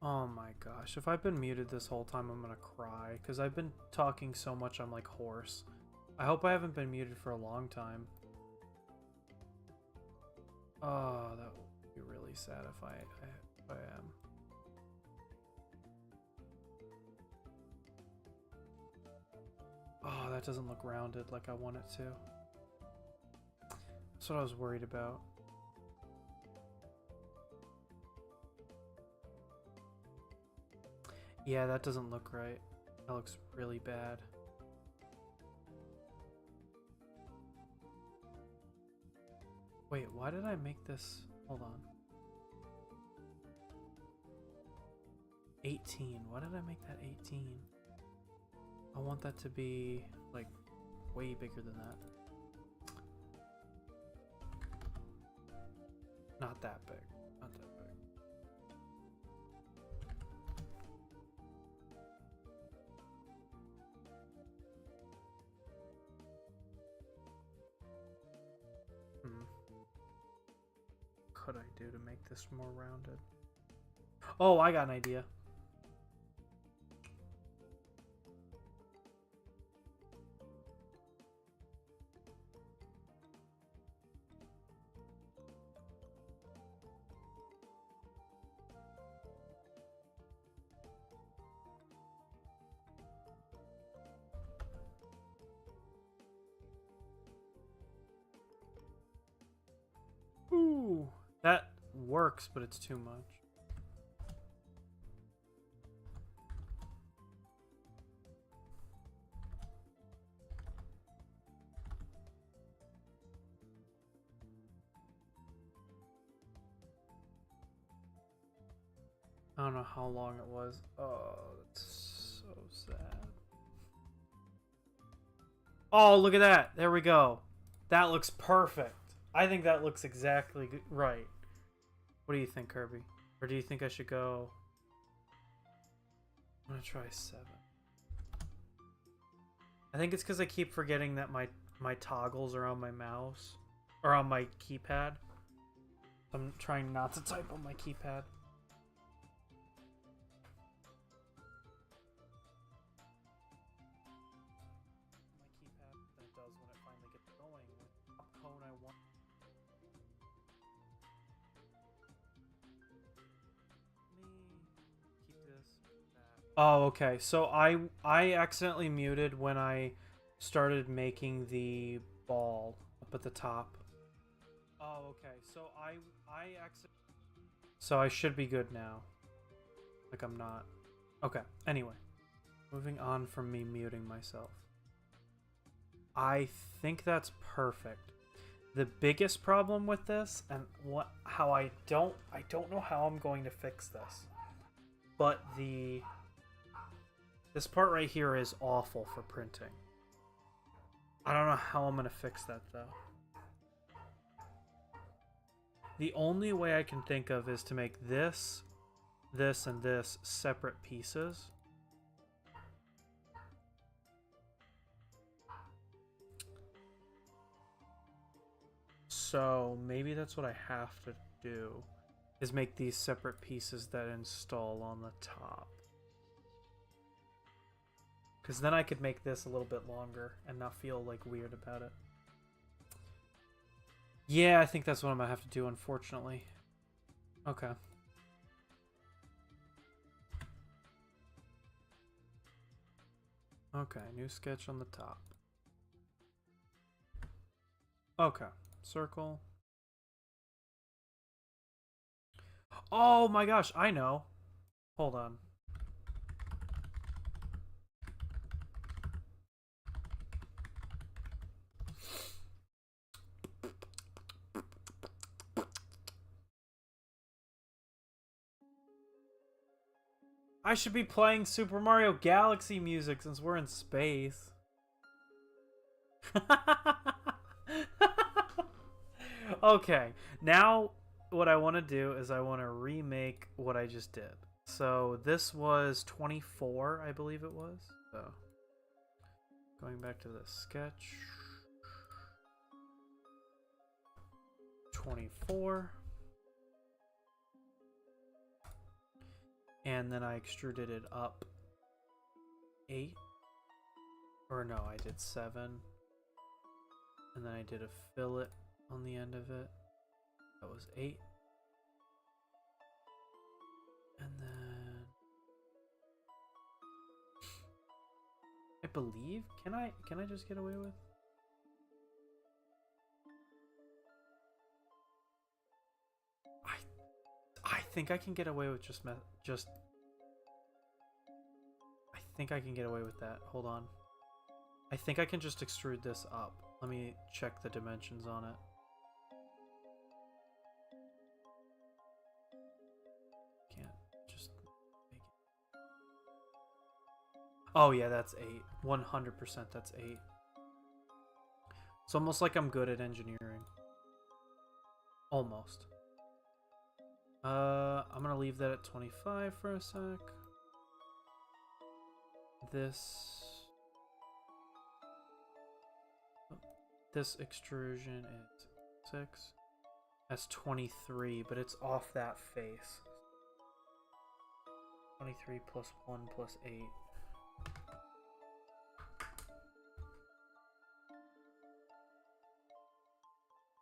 Oh my gosh, if I've been muted this whole time, I'm gonna cry. Because I've been talking so much, I'm like hoarse. I hope I haven't been muted for a long time. Oh, that would be really sad if I am. Oh, that doesn't look rounded like I want it to. That's what I was worried about. Yeah, that doesn't look right. That looks really bad. Wait, why did I make this? Hold on. 18. Why did I make that 18? I want that to be, like, way bigger than that. Not that big. Not that big. What could I do to make this more rounded? Oh, I got an idea. Ooh, that works, but it's too much. I don't know how long it was. Oh, that's so sad. Oh, look at that. There we go. That looks perfect. I think that looks exactly right. What do you think, Kirby? Or do you think I should go... I'm gonna try 7. I think it's because I keep forgetting that my toggles are on my mouse. Or on my keypad. I'm trying not to type on my keypad. Oh, okay. So I accidentally muted when I started making the ball up at the top. Oh, okay. So so I should be good now. Like I'm not. Okay. Anyway, moving on from me muting myself. I think that's perfect. The biggest problem with this, and how I don't know how I'm going to fix this, but this part right here is awful for printing. I don't know how I'm gonna fix that though. The only way I can think of is to make this, this, and this separate pieces. So maybe that's what I have to do, is make these separate pieces that install on the top. Because then I could make this a little bit longer and not feel like weird about it. Yeah, I think that's what I'm gonna have to do, unfortunately. Okay. Okay, new sketch on the top. Okay, circle. Oh my gosh, I know. Hold on. I should be playing Super Mario Galaxy music since we're in space. Okay, now what I want to do is I want to remake what I just did. So this was 24, I believe it was. So going back to the sketch. 24. And then I extruded it up 8. Or no, I did 7. And then I did a fillet on the end of it. That was 8. And then I believe, can I just get away with? I think I can get away with I think I can get away with that. Hold on. I think I can just extrude this up. Let me check the dimensions on it. Can't just make it. Oh yeah, that's 8. 100% that's 8. It's almost like I'm good at engineering. Almost. I'm gonna leave that at 25 for a sec. This extrusion is 6. That's 23, but it's off that face. 23 plus 1 plus 8.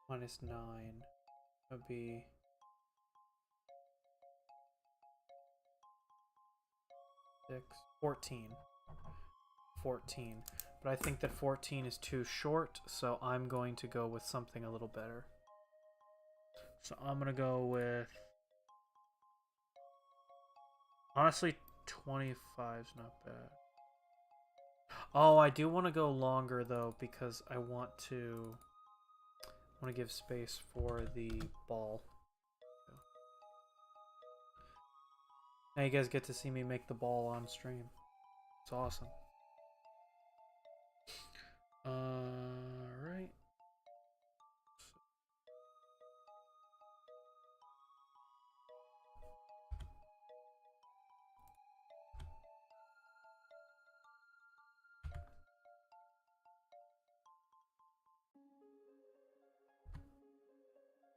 Minus 9 would be 6, 14. 14. But I think that 14 is too short, so I'm going to go with something a little better. So I'm going to go with... Honestly, 25 is not bad. Oh, I do want to go longer, though, because I want to give space for the ball. Now you guys get to see me make the ball on stream. It's awesome. Alright.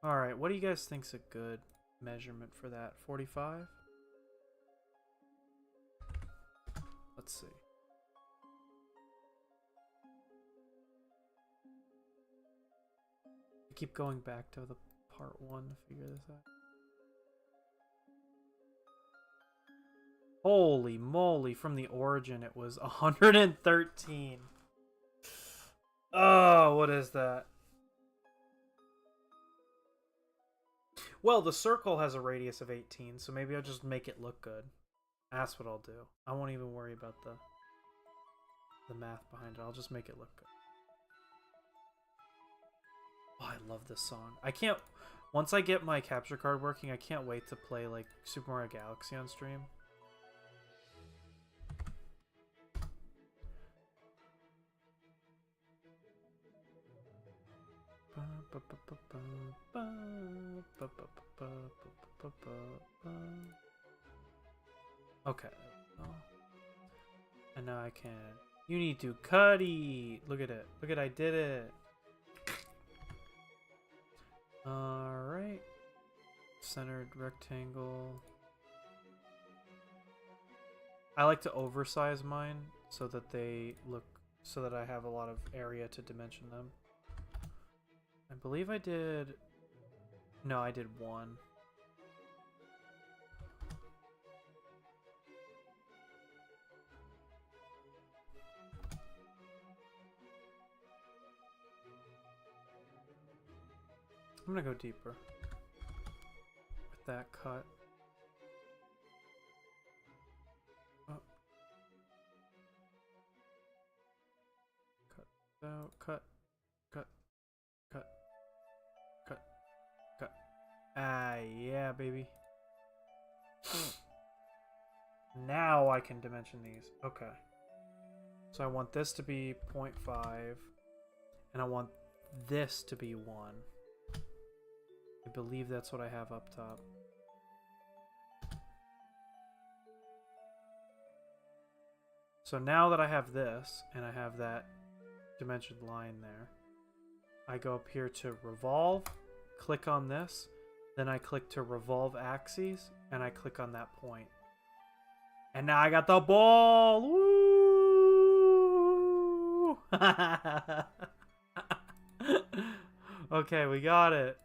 Alright, what do you guys think's a good measurement for that? 45? Let's see. I keep going back to the part 1 to figure this out. Holy moly, from the origin it was 113. Oh, what is that? Well, the circle has a radius of 18, so maybe I'll just make it look good. That's what I'll do. I won't even worry about the math behind it. I'll just make it look good. Oh, I love this song. I can't... Once I get my capture card working, I can't wait to play, like, Super Mario Galaxy on stream. Okay. And now I can... You need to cutty! Look at it. Look at I did it. Alright. Centered rectangle. I like to oversize mine so that they look... So that I have a lot of area to dimension them. I believe I did... No, I did 1. I'm gonna go deeper with that cut. Oh. Cut out, cut, cut, cut, cut, cut. Ah, yeah, baby. Now I can dimension these. Okay. So I want this to be 0.5, and I want this to be 1. I believe that's what I have up top. So now that I have this, and I have that dimensioned line there, I go up here to revolve, click on this, then I click to revolve axes, and I click on that point. And now I got the ball! Woo! Okay, we got it.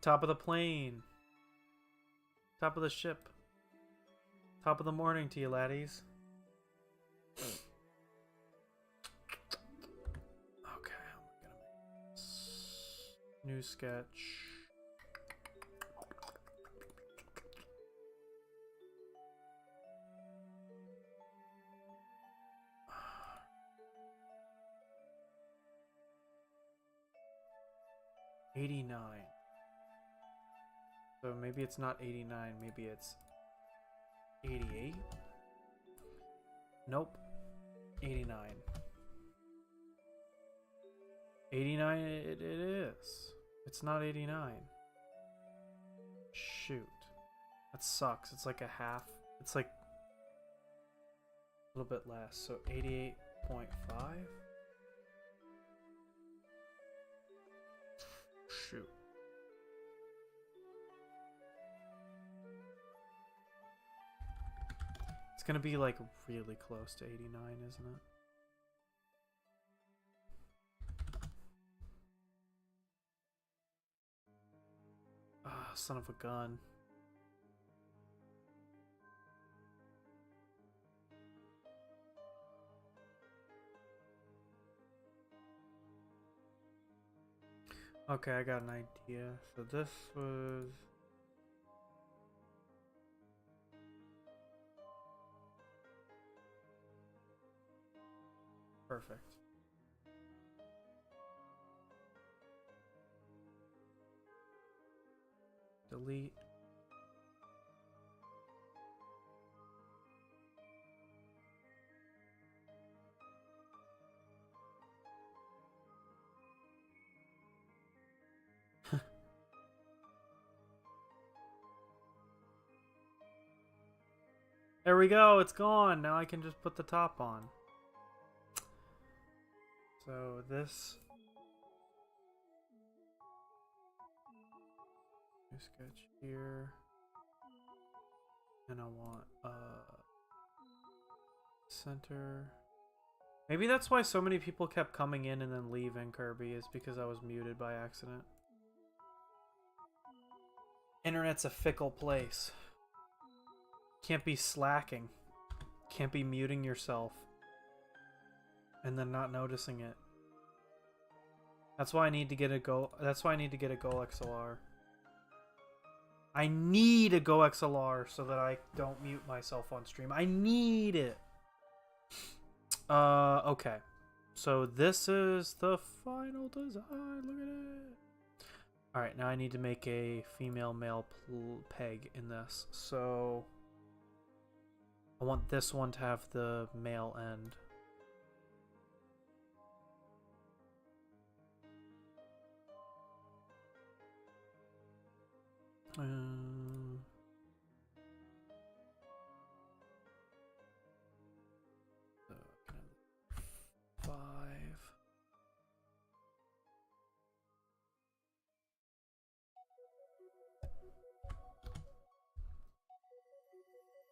Top of the plane. Top of the ship. Top of the morning to you, laddies. Okay, I'm gonna make this. New sketch. $89. So maybe it's not 89, maybe it's 88. Nope. 89. 89 it is. It's not 89. Shoot. That sucks. It's like a half. It's like a little bit less. So 88.5. Shoot. It's gonna be like really close to 89, isn't it? Ah, son of a gun. Okay, I got an idea. So this was... Perfect. Delete. There we go, it's gone. Now I can just put the top on. So this new sketch here, and I want center. Maybe that's why so many people kept coming in and then leaving Kirby, is because I was muted by accident. Internet's a fickle place. Can't be slacking. Can't be muting yourself and then not noticing it. That's why I need to get a Go. That's why I need to get a Go XLR. I need a Go XLR so that I don't mute myself on stream. I need it. Okay. So this is the final design. Look at it. All right, now I need to make a female male peg in this. So I want this one to have the male end. So 5.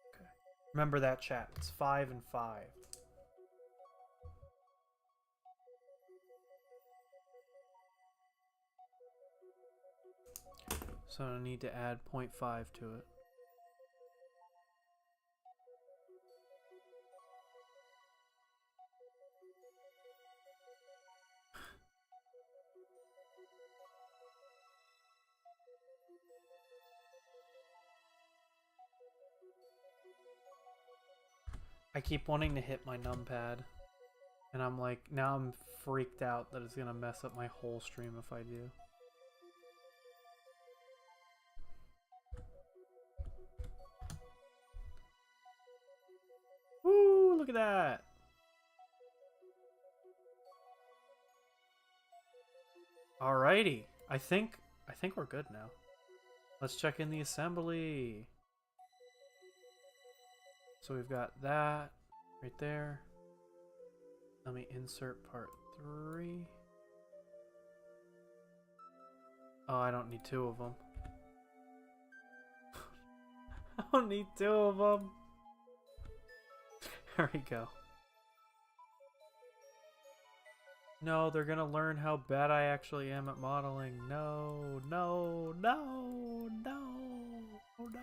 Okay. Remember that, chat. It's 5 and 5. So I need to add 0.5 to it. I keep wanting to hit my numpad, and I'm like, now I'm freaked out that it's gonna mess up my whole stream if I do. Woo, look at that. Alrighty. I think we're good now. Let's check in the assembly. So we've got that right there. Let me insert part 3. Oh, I don't need two of them. I don't need two of them. There we go. No, they're gonna learn how bad I actually am at modeling. No, no, no, no, oh no.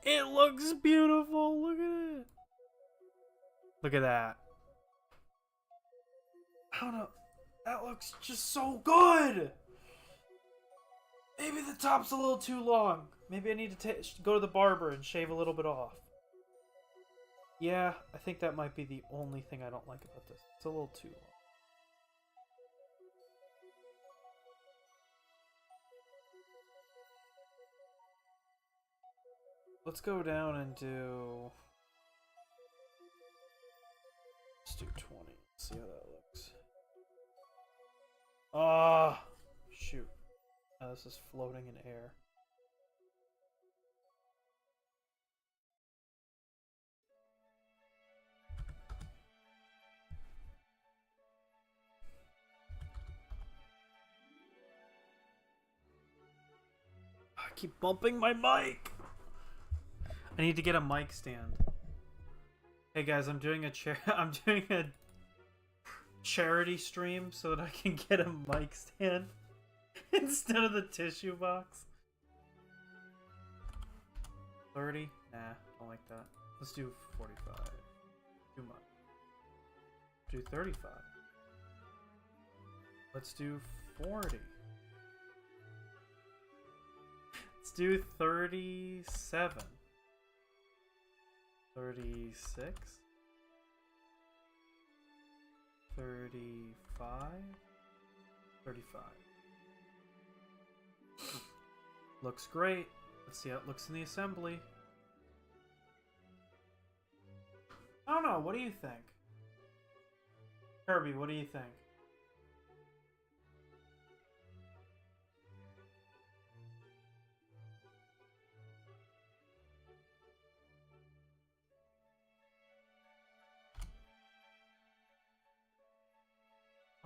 It looks beautiful. Look at it. Look at that. I don't know. That looks just so good. Maybe the top's a little too long. Maybe I need to go to the barber and shave a little bit off. Yeah, I think that might be the only thing I don't like about this. It's a little too long. Let's go down and do... Let's do 20. See how that looks. Ah, shoot. Oh, this is floating in air. I keep bumping my mic. I need to get a mic stand. Hey guys, I'm doing a charity stream so that I can get a mic stand instead of the tissue box. 30? Nah, don't like that. Let's do 45. Too much. Do 35. Let's do 40. Let's do 37. 36. 35. 35. Looks great. Let's see how it looks in the assembly. I don't know. What do you think? Kirby, what do you think?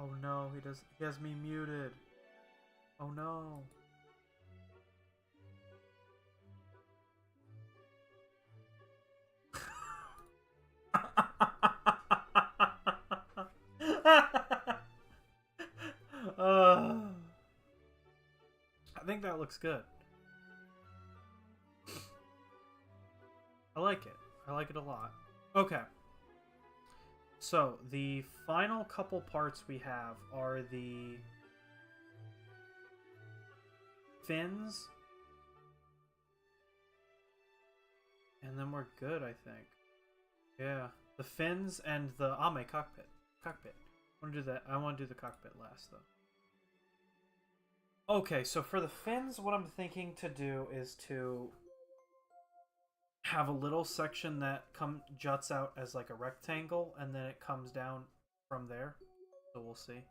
Oh no, he has me muted. Oh no. I think that looks good. I like it. I like it a lot. Okay. So, the final couple parts we have are the fins. And then we're good, I think. Yeah. The fins and the Ame cockpit. I want to do that. I want to do the cockpit last, though. Okay, so for the fins, what I'm thinking to do is to have a little section that juts out as like a rectangle, and then it comes down from there. So we'll see.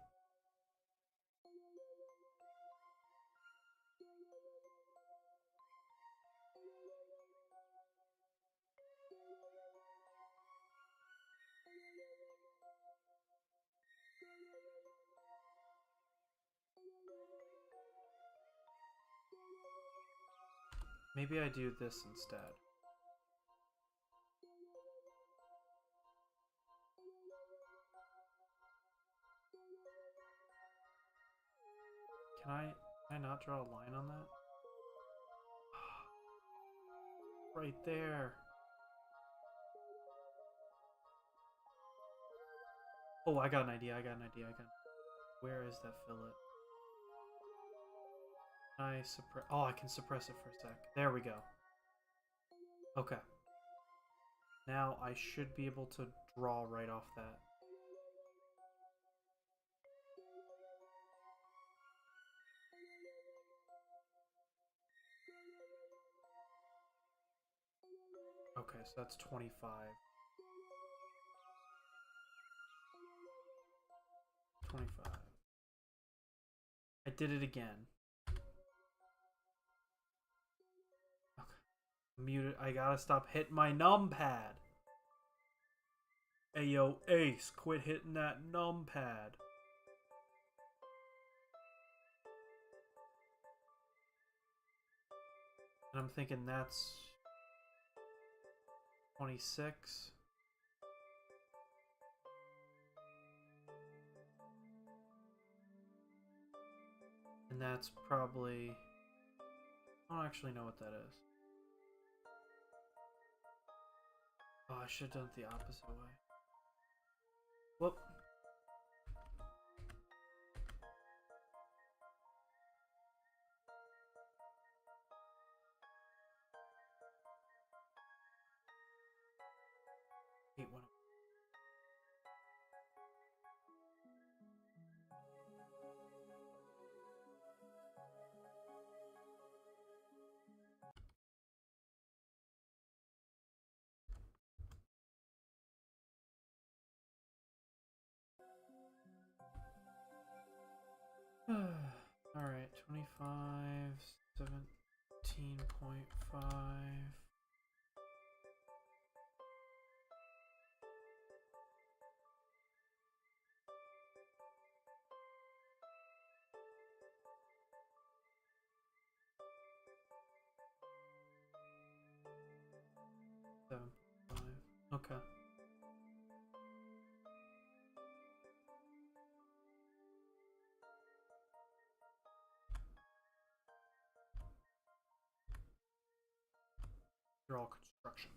Maybe I do this instead. Can I not draw a line on that? Right there. Oh, I got an idea. Where is that fillet? I suppress. Oh, I can suppress it for a sec. There we go. Okay. Now I should be able to draw right off that. Okay, so that's 25. 25. I did it again. Okay. Muted. I gotta stop hitting my numpad. Ayo, Ace, quit hitting that numpad. And I'm thinking that's 26. And that's probably... I don't actually know what that is. Oh, I should have done it the opposite way. Whoop. Hate one. Alright, 25, 17.5. Okay. They're all construction.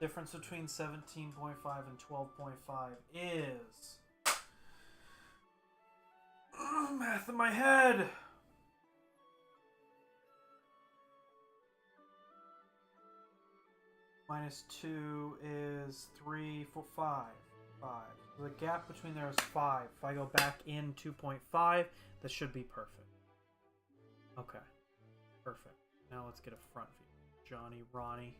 Difference between 17.5 and 12.5 is... math in my head! Minus 2 is 3, 4, 5. 5. So the gap between there is 5. If I go back in 2.5, that should be perfect. Okay. Perfect. Now let's get a front view. Johnny, Ronnie.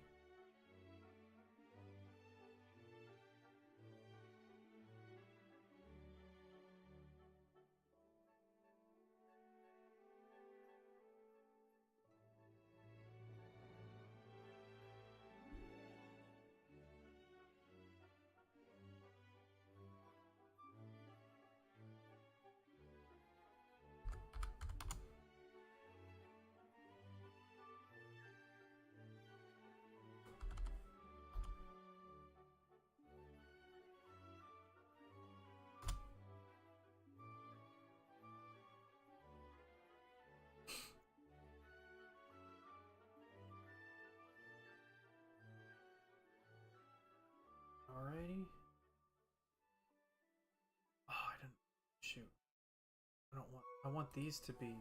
Alrighty. Oh, I didn't... shoot. I want these to be...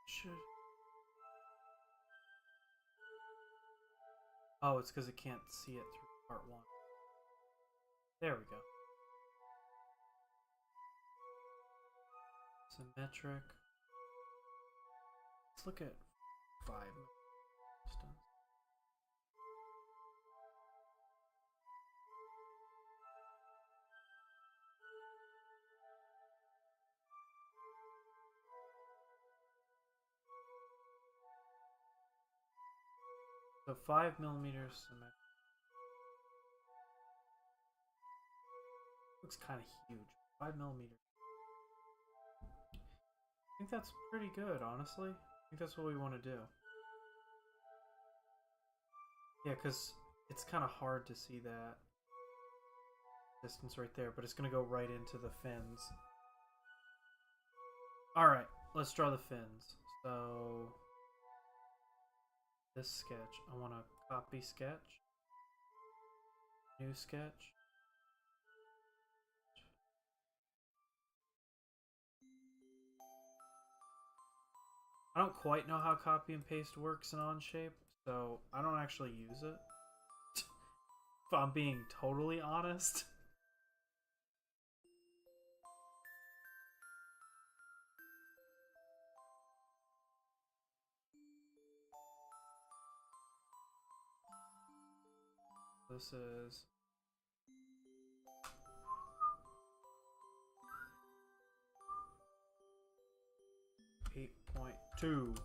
should... Oh, it's because it can't see it through part 1. There we go. Symmetric. Let's look at 5 distance. So 5 millimeters symmetric. Looks kind of huge. 5 millimeters. I think that's pretty good, honestly. I think that's what we want to do. Yeah, because it's kind of hard to see that distance right there, but it's going to go right into the fins. Alright, let's draw the fins. So... this sketch. I want to copy sketch. New sketch. I don't quite know how copy and paste works in Onshape, so I don't actually use it. If I'm being totally honest. This is 8.2,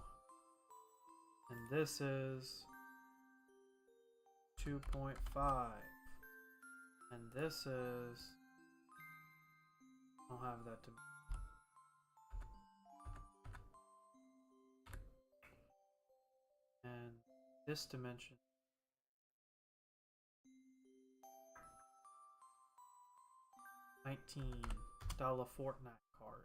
and this is 2.5, and this is, I don't have that to me. And this dimension, $19 Fortnite card.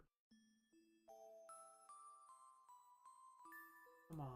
Come on.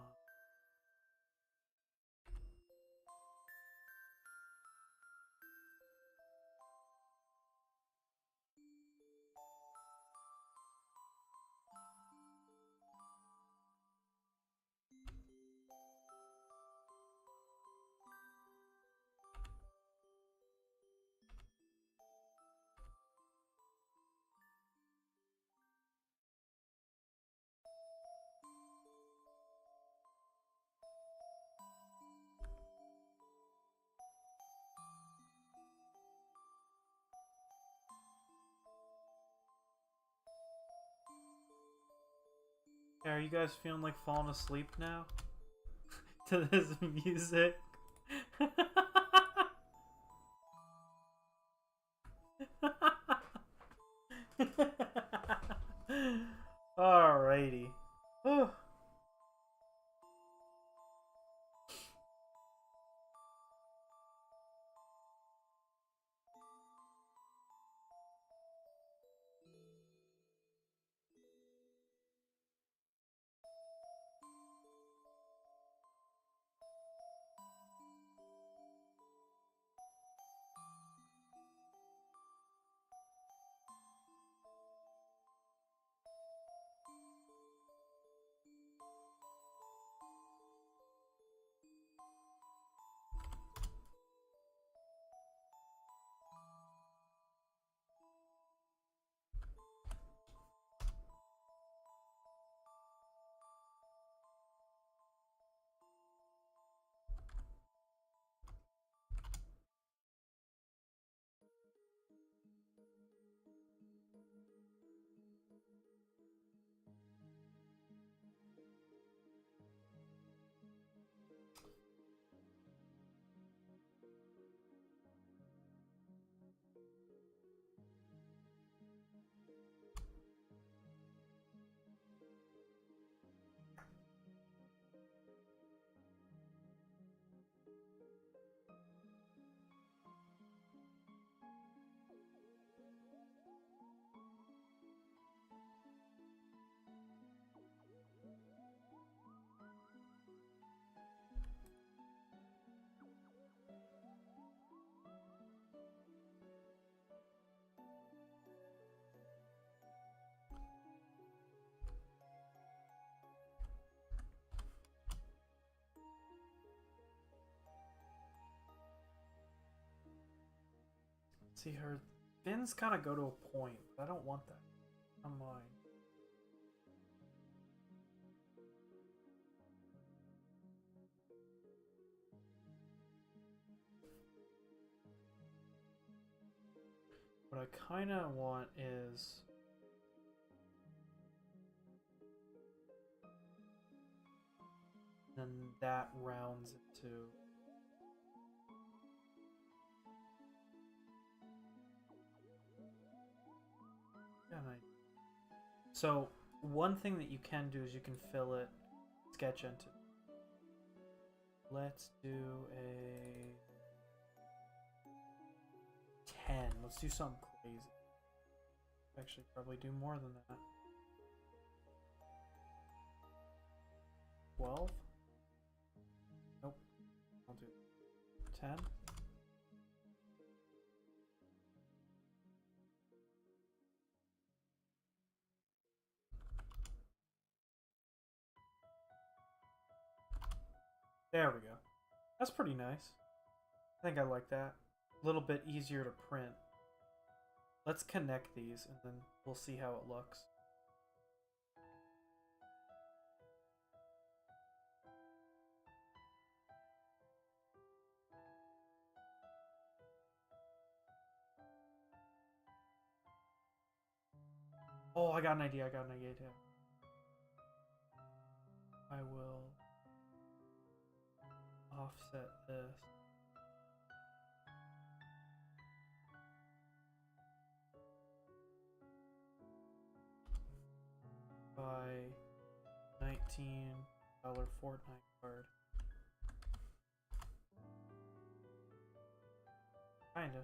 Are you guys feeling like falling asleep now? To this music? Alrighty. See, her fins kind of go to a point, but I don't want that on mine. What I kind of want is then that rounds it to so one thing that you can do is you can fill it sketch into. Let's do a 10. Let's do something crazy. Actually, probably do more than that. 12. 10. There we go. That's pretty nice. I think I like that. A little bit easier to print. Let's connect these and then we'll see how it looks. Oh, I got an idea. Too. I will offset this. By $19 Fortnite card. Kinda.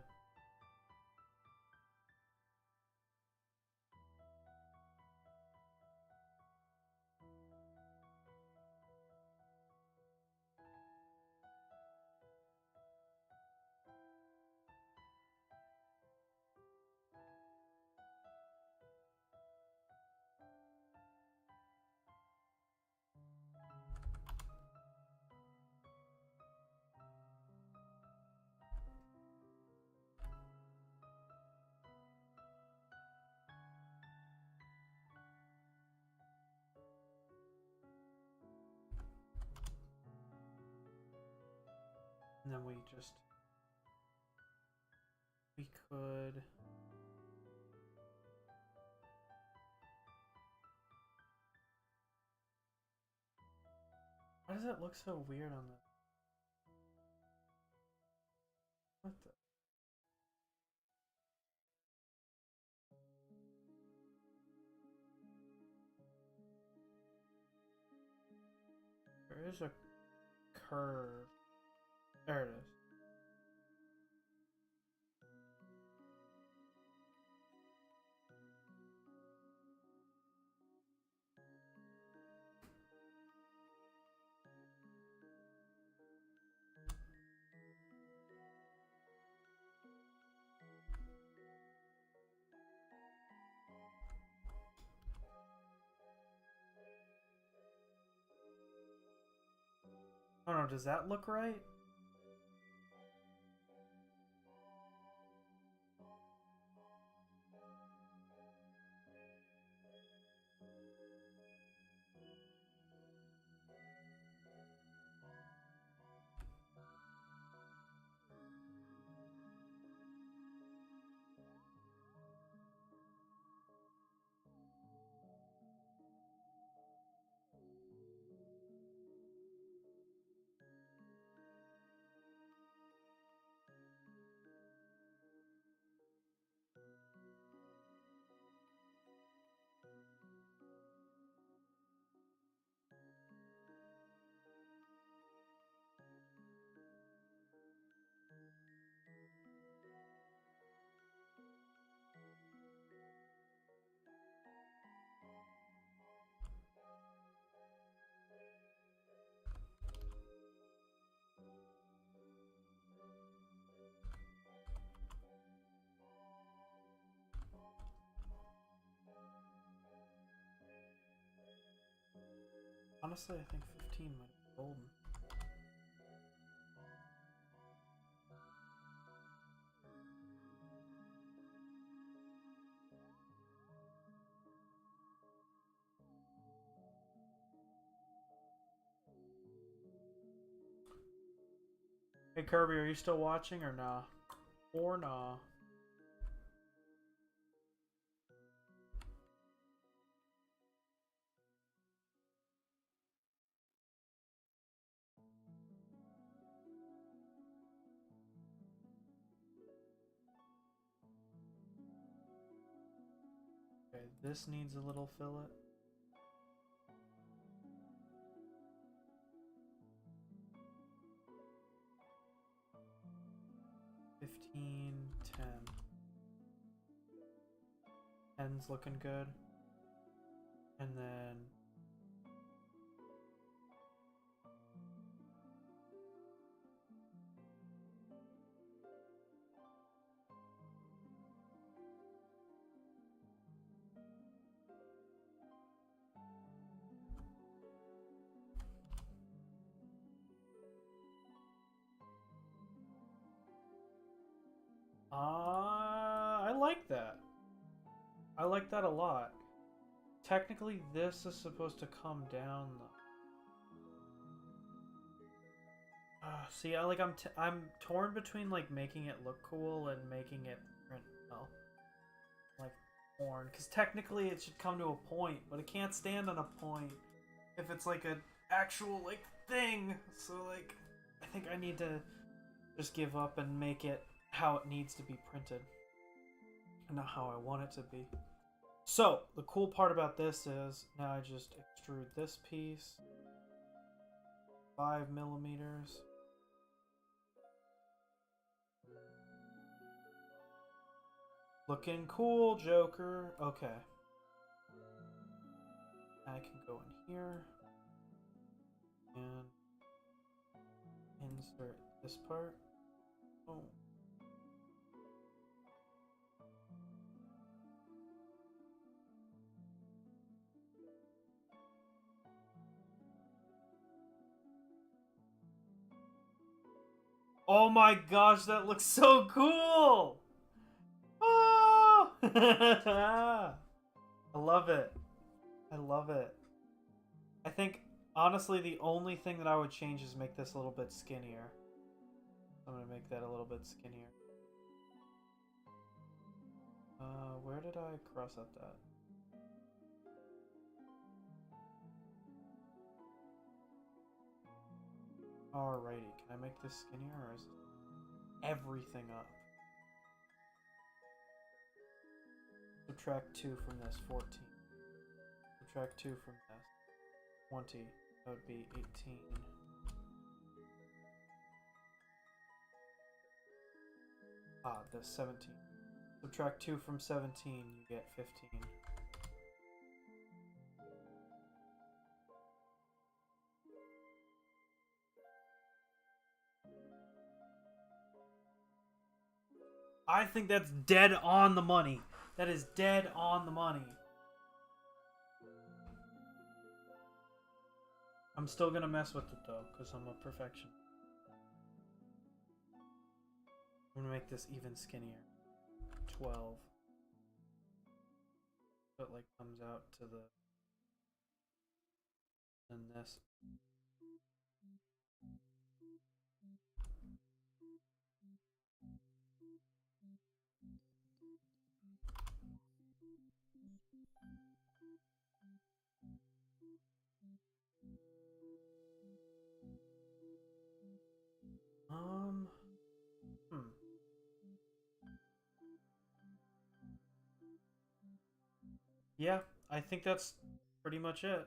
And then we could why does it look so weird on the what the there is a curve. There it is. I don't know, does that look right? Honestly, I think 15 might be golden. Hey Kirby, are you still watching or nah? Or nah? Okay, this needs a little fillet. $15, $10. 10's looking good. And then I like that. I like that a lot. Technically, this is supposed to come down though. See, I'm torn between like making it look cool and making it print well, like torn. Because technically, it should come to a point, but it can't stand on a point if it's like an actual like thing. So like, I think I need to just give up and make it how it needs to be printed, and not how I want it to be. So the cool part about this is now I just extrude this piece 5 millimeters. Looking cool, Joker. Okay. I can go in here and insert this part. Oh. Oh my gosh, that looks so cool! Oh! I love it. I love it. I think, honestly, the only thing that I would change is make this a little bit skinnier. I'm gonna make that a little bit skinnier. Where did I cross out that? Alrighty, can I make this skinnier or is everything up? Subtract 2 from this, 14. Subtract 2 from this, 20. That would be 18. This 17. Subtract 2 from 17, you get 15. I think that's dead on the money. That is dead on the money. I'm still gonna mess with it though, because I'm a perfectionist. I'm gonna make this even skinnier. 12. So it like comes out to the... and this. Yeah, I think that's pretty much it.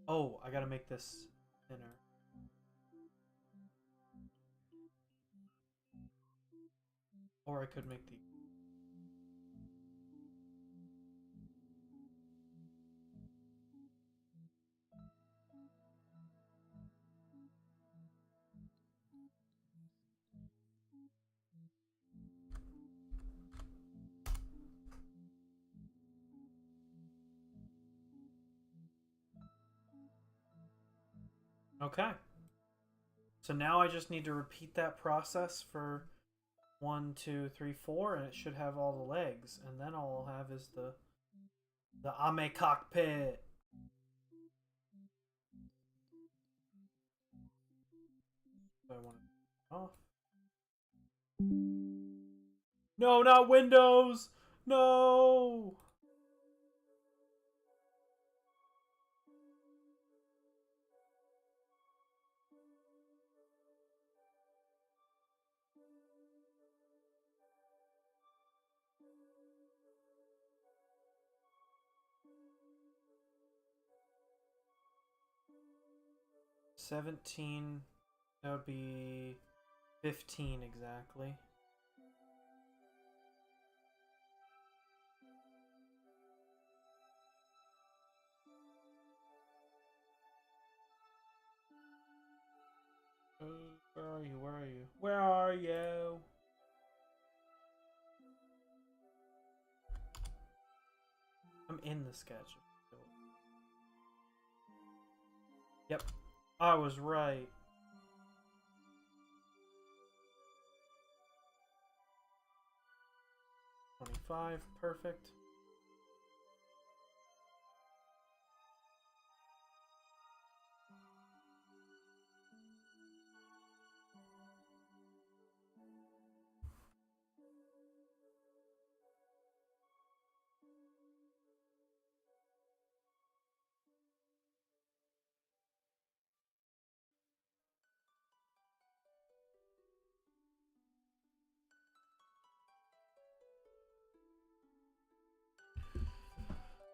Oh, I gotta make this thinner. Or I could make the... Okay. So now I just need to repeat that process for 1, 2, 3, 4, and it should have all the legs. And then all I'll have is the Ame cockpit. So I want it off. No, not Windows! No! $17. That would be 15 exactly. Where are you? Where are you? Where are you? I'm in the sketch. Yep, I was right. $25, perfect.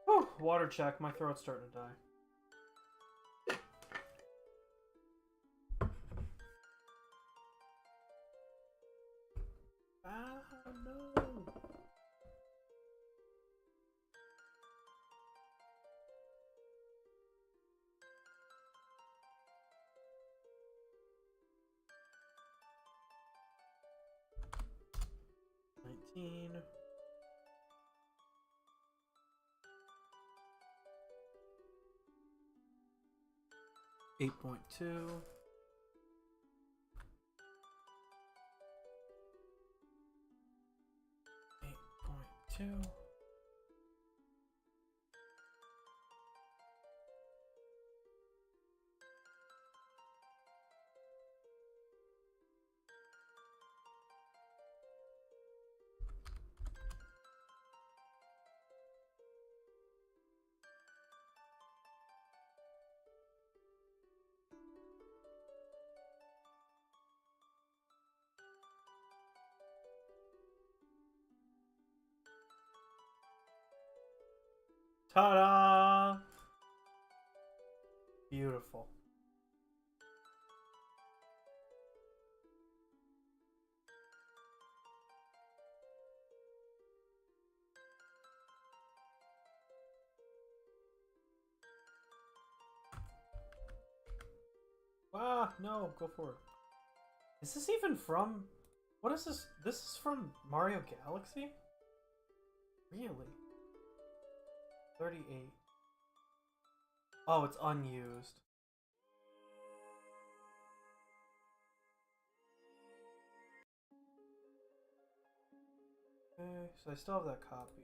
Whew, water check. My throat's starting to die. Ah, no. $19. 8.2. 8.2. Ta-da! Beautiful. Ah, no, go for it. Is this even from... What is this? This is from Mario Galaxy? Really? 38. Oh, it's unused. Okay, so I still have that copy.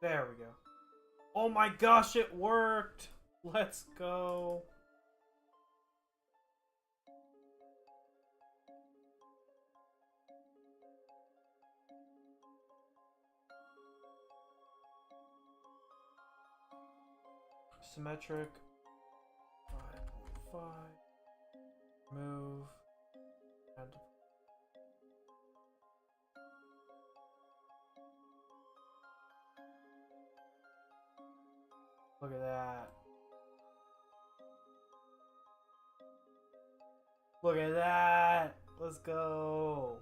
There we go. Oh my gosh, it worked! Let's go. Symmetric. 5.5. Move. Add. Look at that. Look at that. Let's go.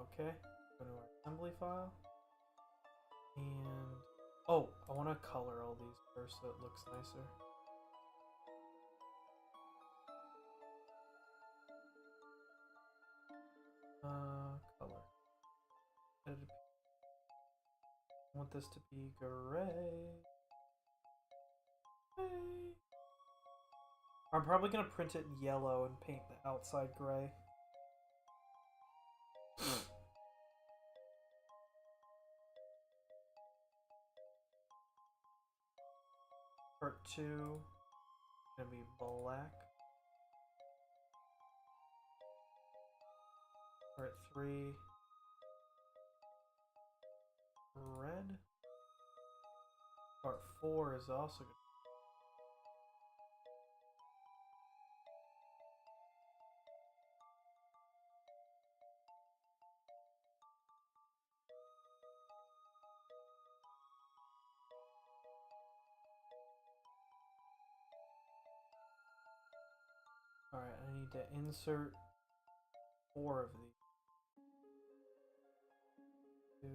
Okay. Go to our assembly file. And oh, I want to color all these first so it looks nicer. Color. Edit. I want this to be gray. I'm probably gonna print it yellow and paint the outside gray. Part 2 gonna be black. Part 3 Part 4 is also good. Alright, I need to insert 4 of these. 2.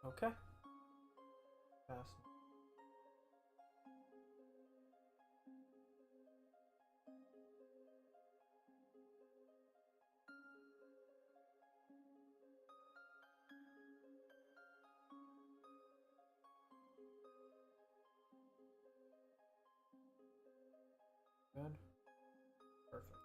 Okay. Fast. Good. Perfect.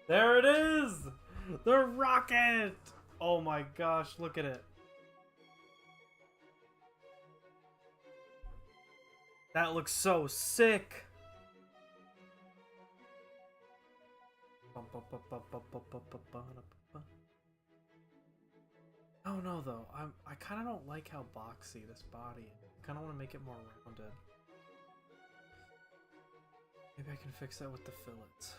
There it is! The rocket! Oh my gosh, look at it. That looks so sick! Oh no though, I kind of don't like how boxy this body is. I kind of want to make it more rounded. Maybe I can fix that with the fillets.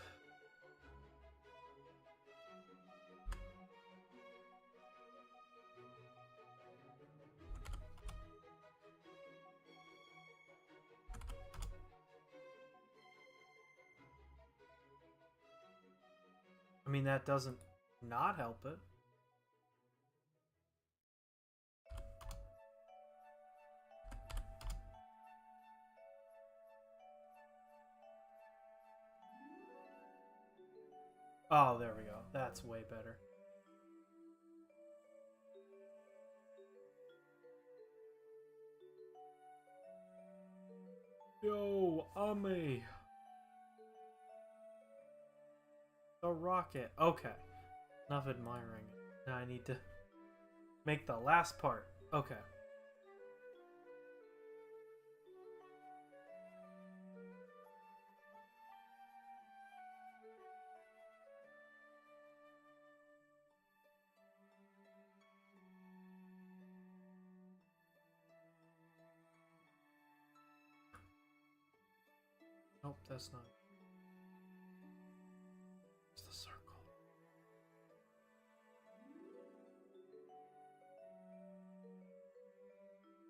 I mean, that doesn't not help it. Oh, there we go. That's way better. Yo, Ame. The rocket. Okay. Enough admiring it. Now I need to make the last part. Okay. Nope, that's not. It's the circle.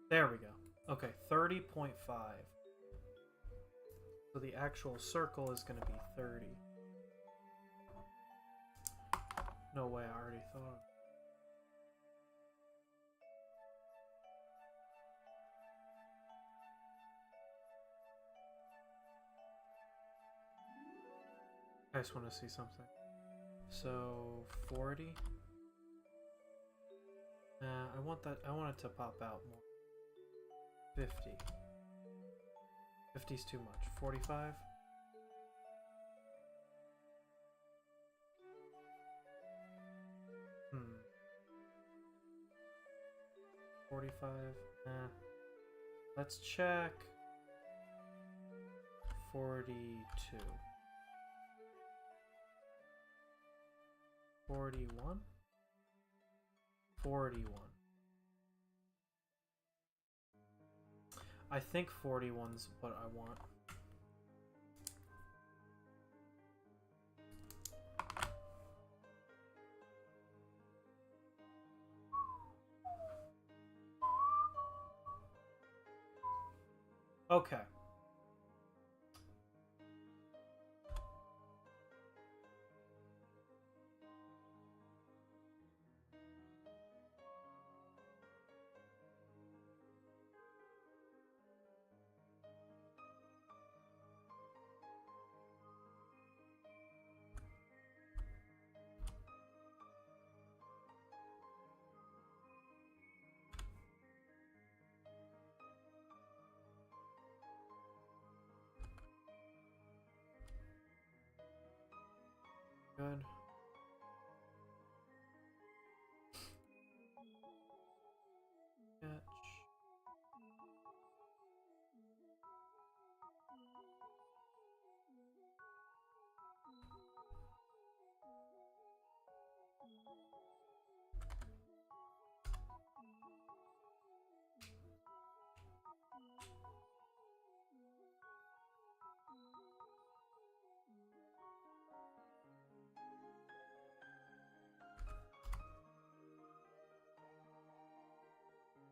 There we go. Okay, 30.5. So the actual circle is going to be 30. No way, I already thought. I just want to see something. So 40. I want that. I want it to pop out more. 50. 50 is too much. 45. Hmm. 45. Let's check. 42. 41. 41. I think 41's what I want. Okay. Good. Sketch.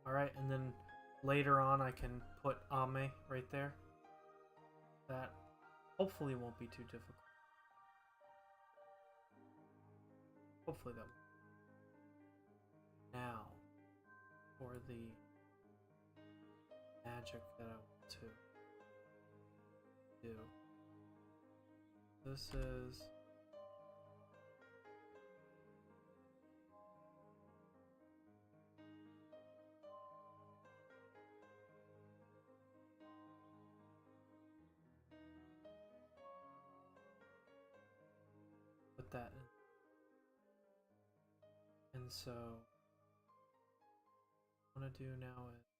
Alright, and then later on I can put Ame right there. That hopefully won't be too difficult. Hopefully that won't. Now, for the magic that I want to do. This is... put that in. And so, what I want to do now is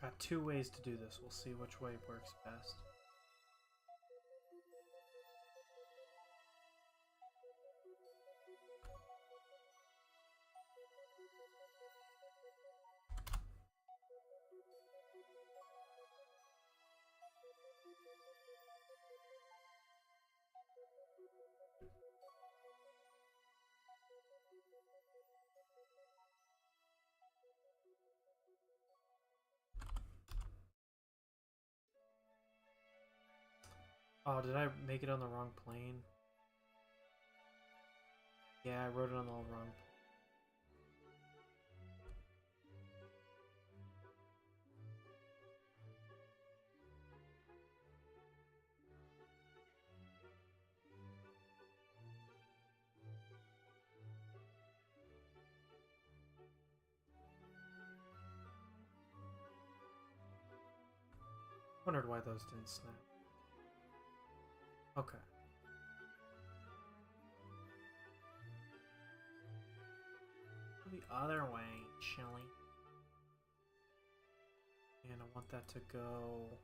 got two ways to do this. We'll see which way works best. Oh, did I make it on the wrong plane? Yeah, I wrote it on the wrong plane. Wondered why those didn't snap. Okay. The other way, Chili. And I want that to go...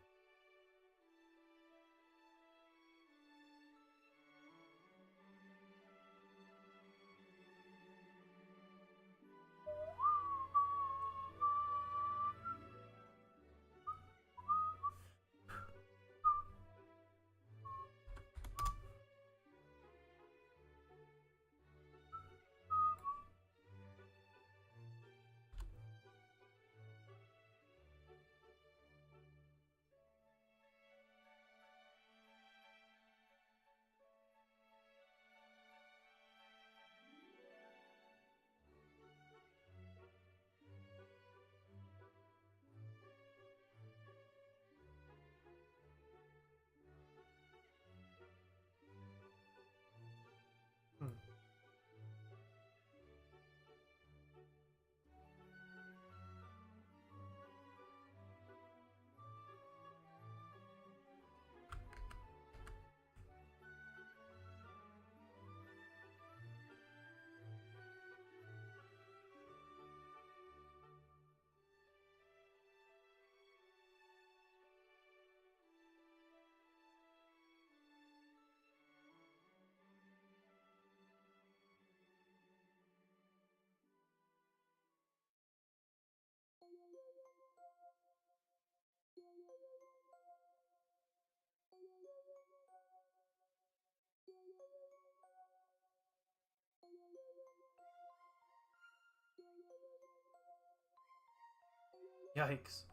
Yikes.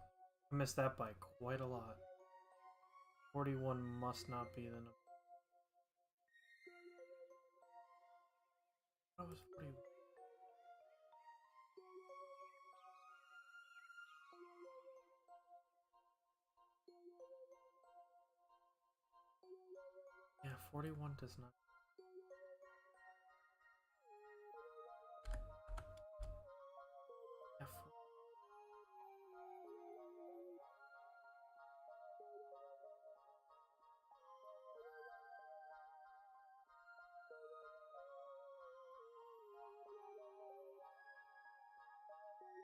I missed that by quite a lot. 41 must not be the number. That was 41. Yeah, 41 does not. Yeah,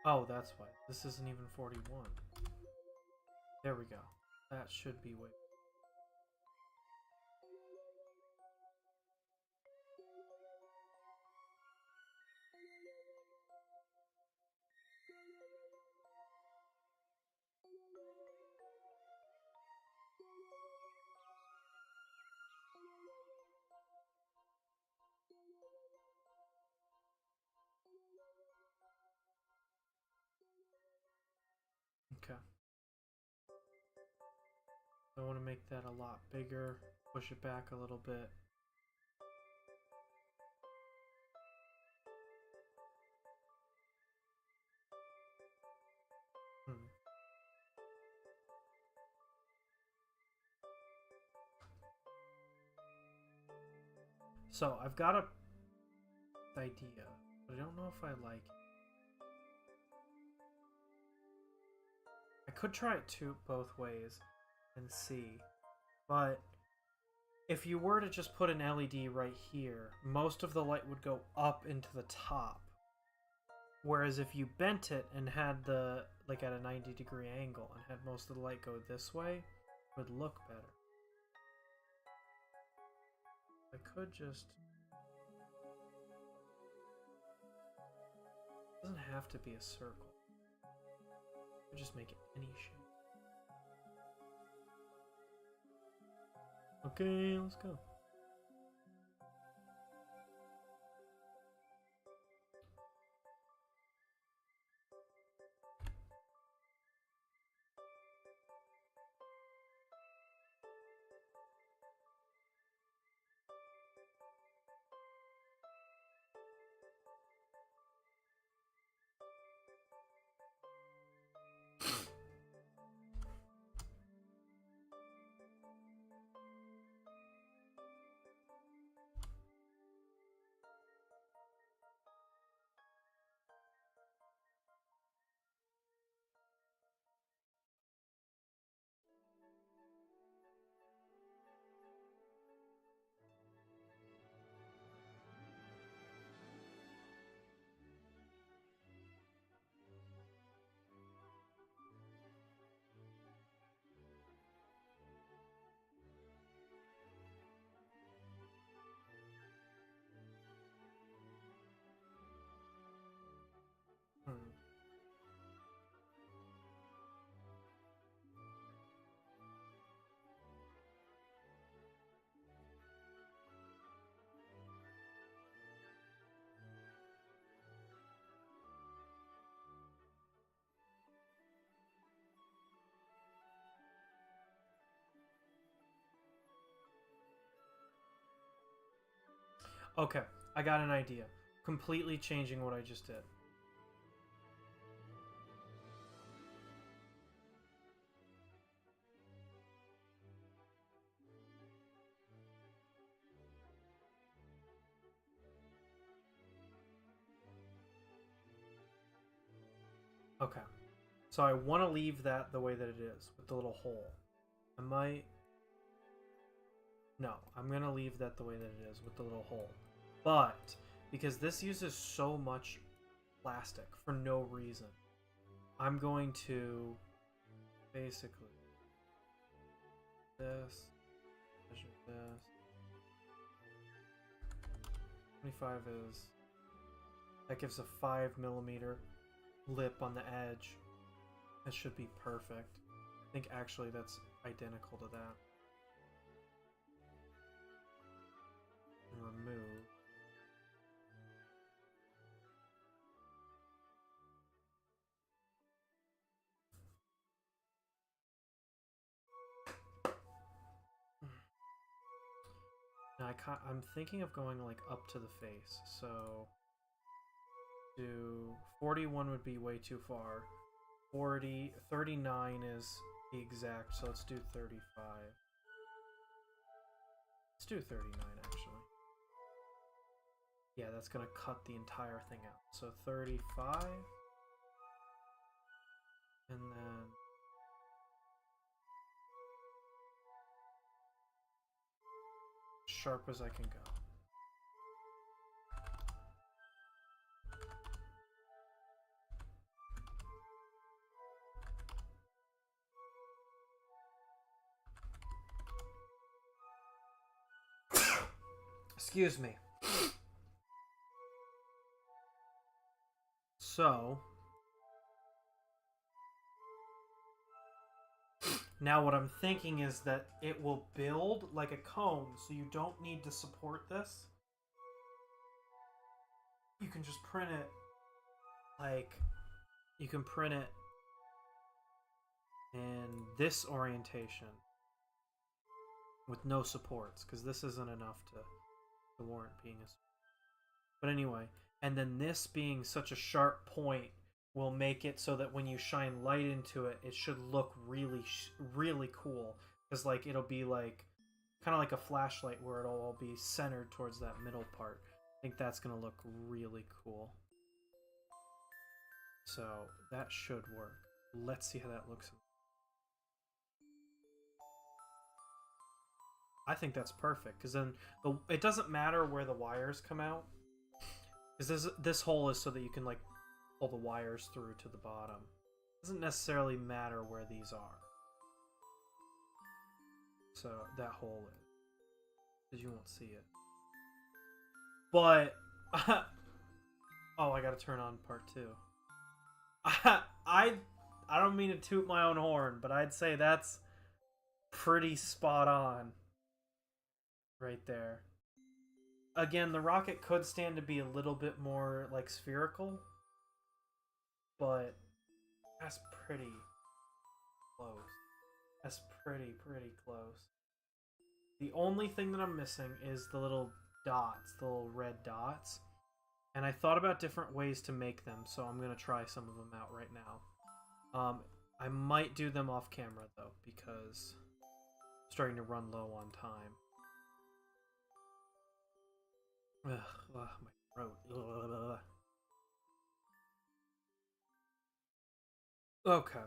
oh, that's why. This isn't even 41. There we go. That should be way. Okay. I want to make that a lot bigger. Push it back a little bit. So I've got a idea, but I don't know if I like it. I could try it both ways and see, but if you were to just put an LED right here, most of the light would go up into the top. Whereas if you bent it and had the, like at a 90-degree angle and had most of the light go this way, it would look better. I could just... It doesn't have to be a circle. I could just make it any shape. Okay, let's go. Okay, I got an idea. Completely changing what I just did. Okay, so I want to leave that the way that it is, with the little hole. I might... No, I'm going to leave that the way that it is, with the little hole. But, because this uses so much plastic for no reason, I'm going to basically this, measure this. 25 is... That gives a 5mm lip on the edge. That should be perfect. I think actually that's identical to that. And remove. I'm thinking of going like up to the face. So do 41 would be way too far. 39 is the exact, so let's do 35. Let's do 39 actually. Yeah, that's gonna cut the entire thing out. So 35. And then sharp as I can go. Excuse me. So now what I'm thinking is that it will build like a cone, so you don't need to support this. You can just print it like, you can print it in this orientation with no supports, because this isn't enough to warrant being a... But anyway, and then this being such a sharp point will make it so that when you shine light into it, it should look really, really cool. Because like it'll be like kind of like a flashlight where it'll all be centered towards that middle part. I think that's gonna look really cool. So that should work. Let's see how that looks. I think that's perfect, because then it doesn't matter where the wires come out. Because this hole is so that you can like pull the wires through to the bottom. It doesn't necessarily matter where these are. So that hole is, because you won't see it. But oh, I gotta turn on part 2. I don't mean to toot my own horn, but I'd say that's pretty spot on right there. Again, the rocket could stand to be a little bit more like spherical, but that's pretty close. That's pretty close. The only thing that I'm missing is the little dots, the little red dots. And I thought about different ways to make them, so I'm going to try some of them out right now. I might do them off camera, though, because I'm starting to run low on time. Ugh, my throat. Ugh. Okay.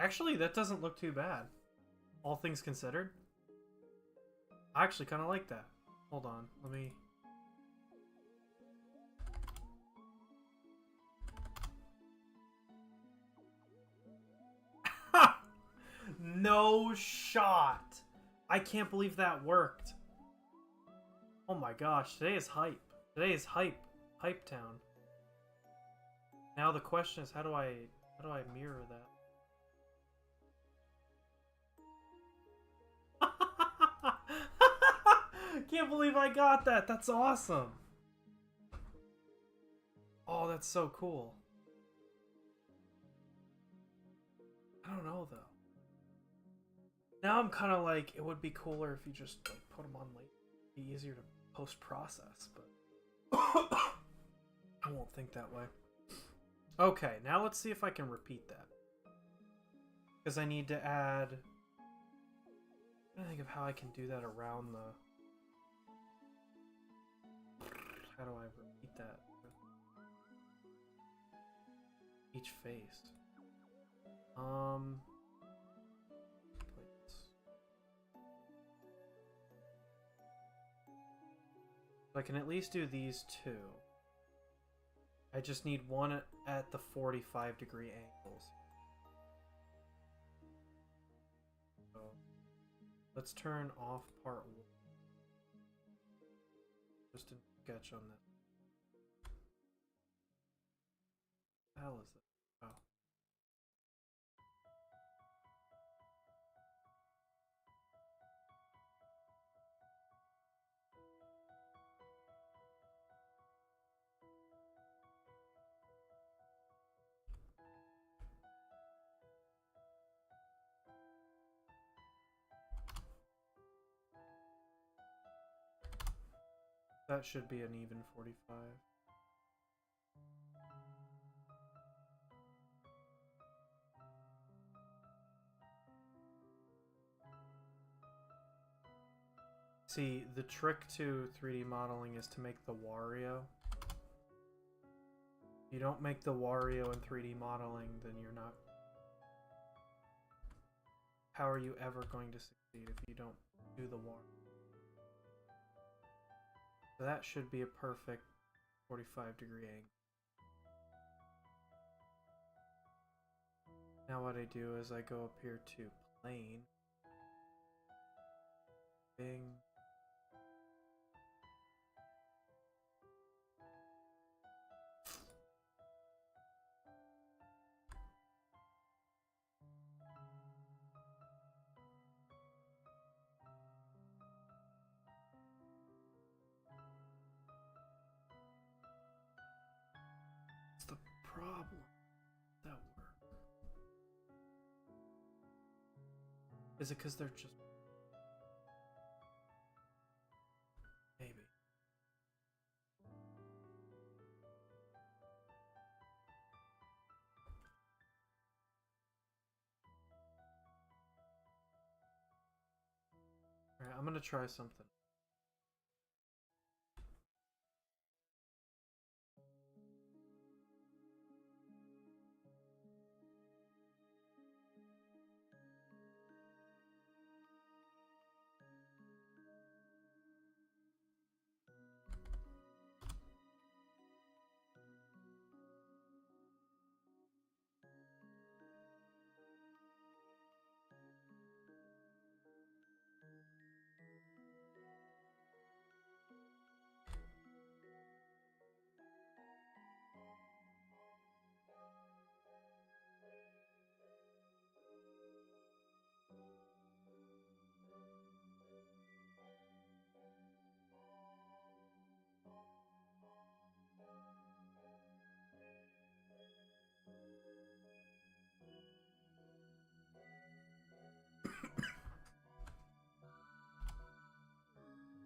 Actually, that doesn't look too bad. All things considered. I actually kind of like that. Hold on, let me... No shot! I can't believe that worked. Oh my gosh, today is hype. Today is hype. Hype town. Now the question is, how do I mirror that? Can't believe I got that. That's awesome. Oh, that's so cool. I don't know though. Now I'm kind of like, it would be cooler if you just like put them on late. It'd be easier to post process, but I won't think that way. Okay, now let's see if I can repeat that. Because I need to add... I'm trying to think of how I can do that around the... How do I repeat that? Each face. Plates. I can at least do these two. I just need one at the 45-degree angles. So let's turn off part 1. Just a sketch on that. What the hell is that? Oh. That should be an even 45. See, the trick to 3D modeling is to make the Wario. If you don't make the Wario in 3D modeling, then you're not... How are you ever going to succeed if you don't do the Wario? So that should be a perfect 45-degree angle. Now what I do is I go up here to plane. Bing. What's the problem? That work? Is it because they're just... Maybe. Alright, I'm gonna try something.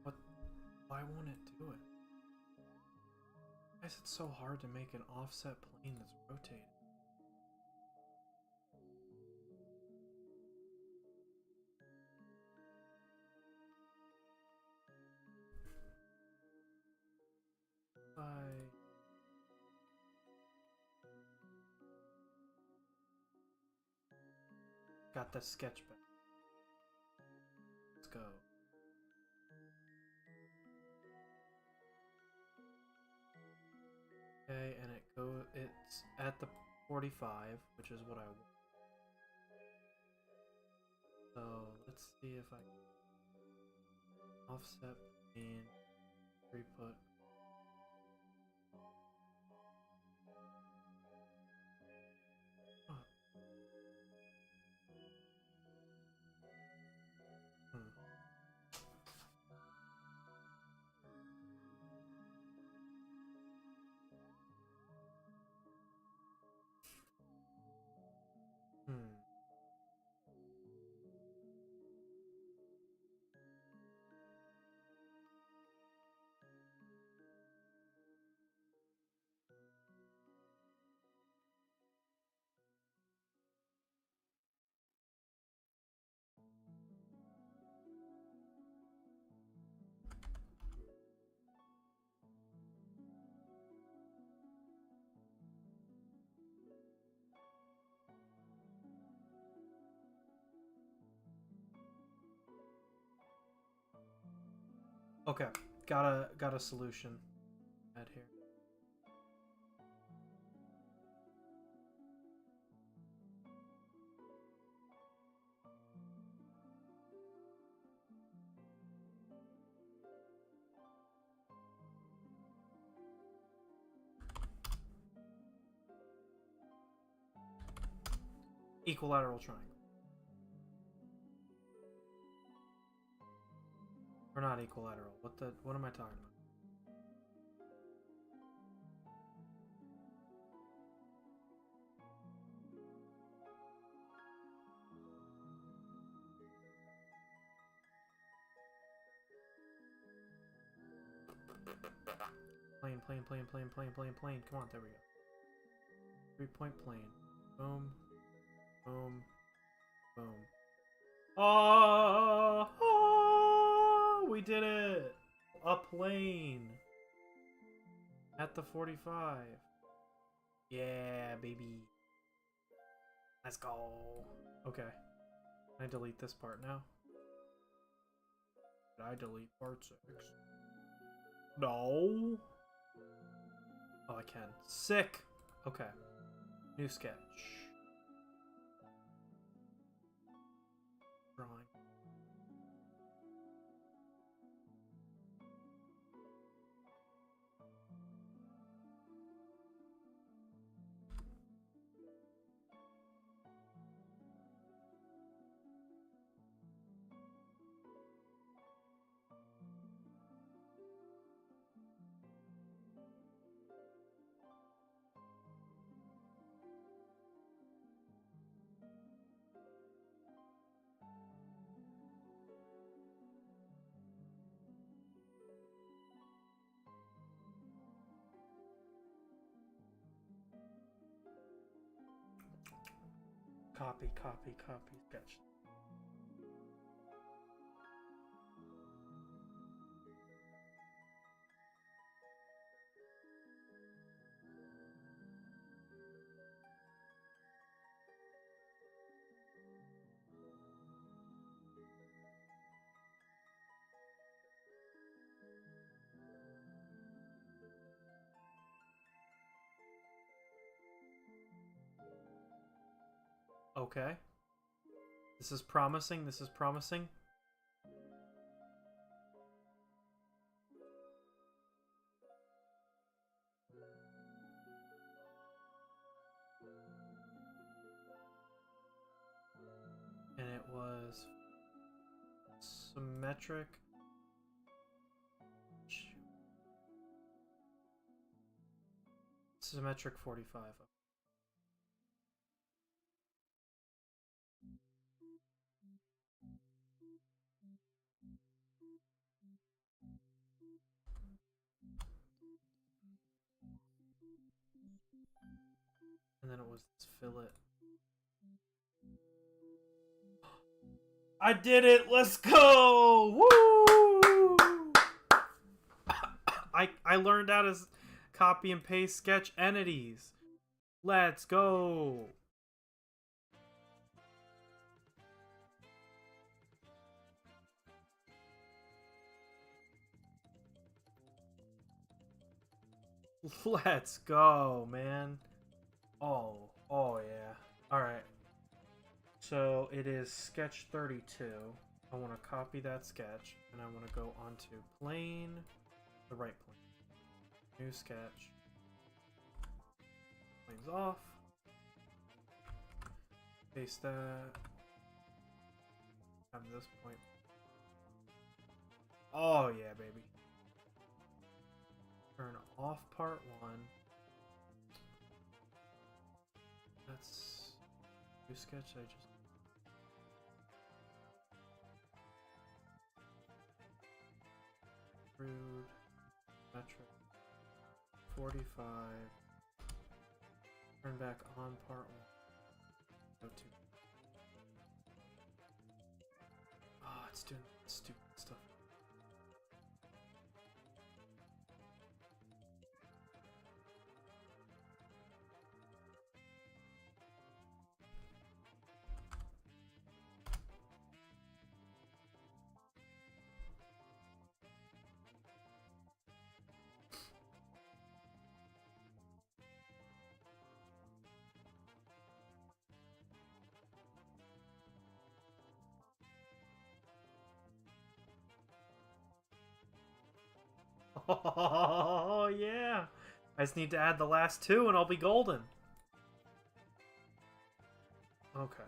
What? Why won't it do it? Why is it so hard to make an offset plane that's rotating? I got the sketch back. Let's go. Okay, and it's at the 45, which is what I want. So let's see if I can offset plane 3-put. Okay, got a solution. Add here. Equilateral triangle. Or not equilateral. What am I talking about? Plane. Come on, there we go. 3-point plane. Boom. Boom. Boom. Oh, we did it! A plane. At the 45. Yeah, baby. Let's go. Okay. Can I delete this part now? Did I delete part 6? No. Oh, I can. Sick. Okay. New sketch. Drawing. Copy, sketch. Okay. This is promising. And it was symmetric. Symmetric 45. And then it was this fillet. I did it! Let's go! Woo! I learned how to copy and paste sketch entities. Let's go! Let's go, man. Oh yeah. Alright. So it is sketch 32. I want to copy that sketch and I want to go onto plane, the right plane. New sketch. Plane's off. Paste that. Have this point. Oh yeah, baby. Turn off part 1. That's new sketch. I just rude metric 45. Turn back on part 1. Go to. Oh, it's doing stupid stuff. Oh yeah! I just need to add the last 2 and I'll be golden. Okay.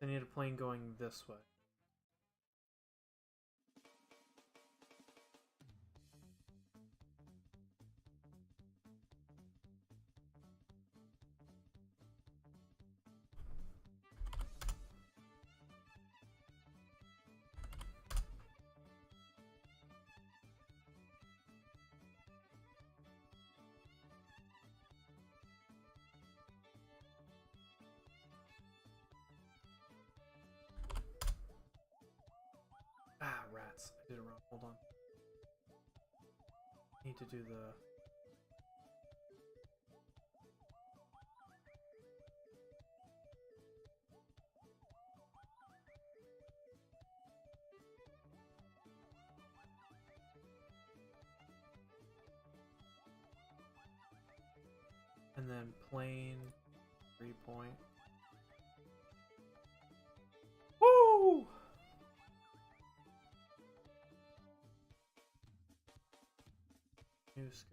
I need a plane going this way. Ah, rats. I did it wrong. Hold on. Need to do the... And then plane, 3 point. Woo! New sketch.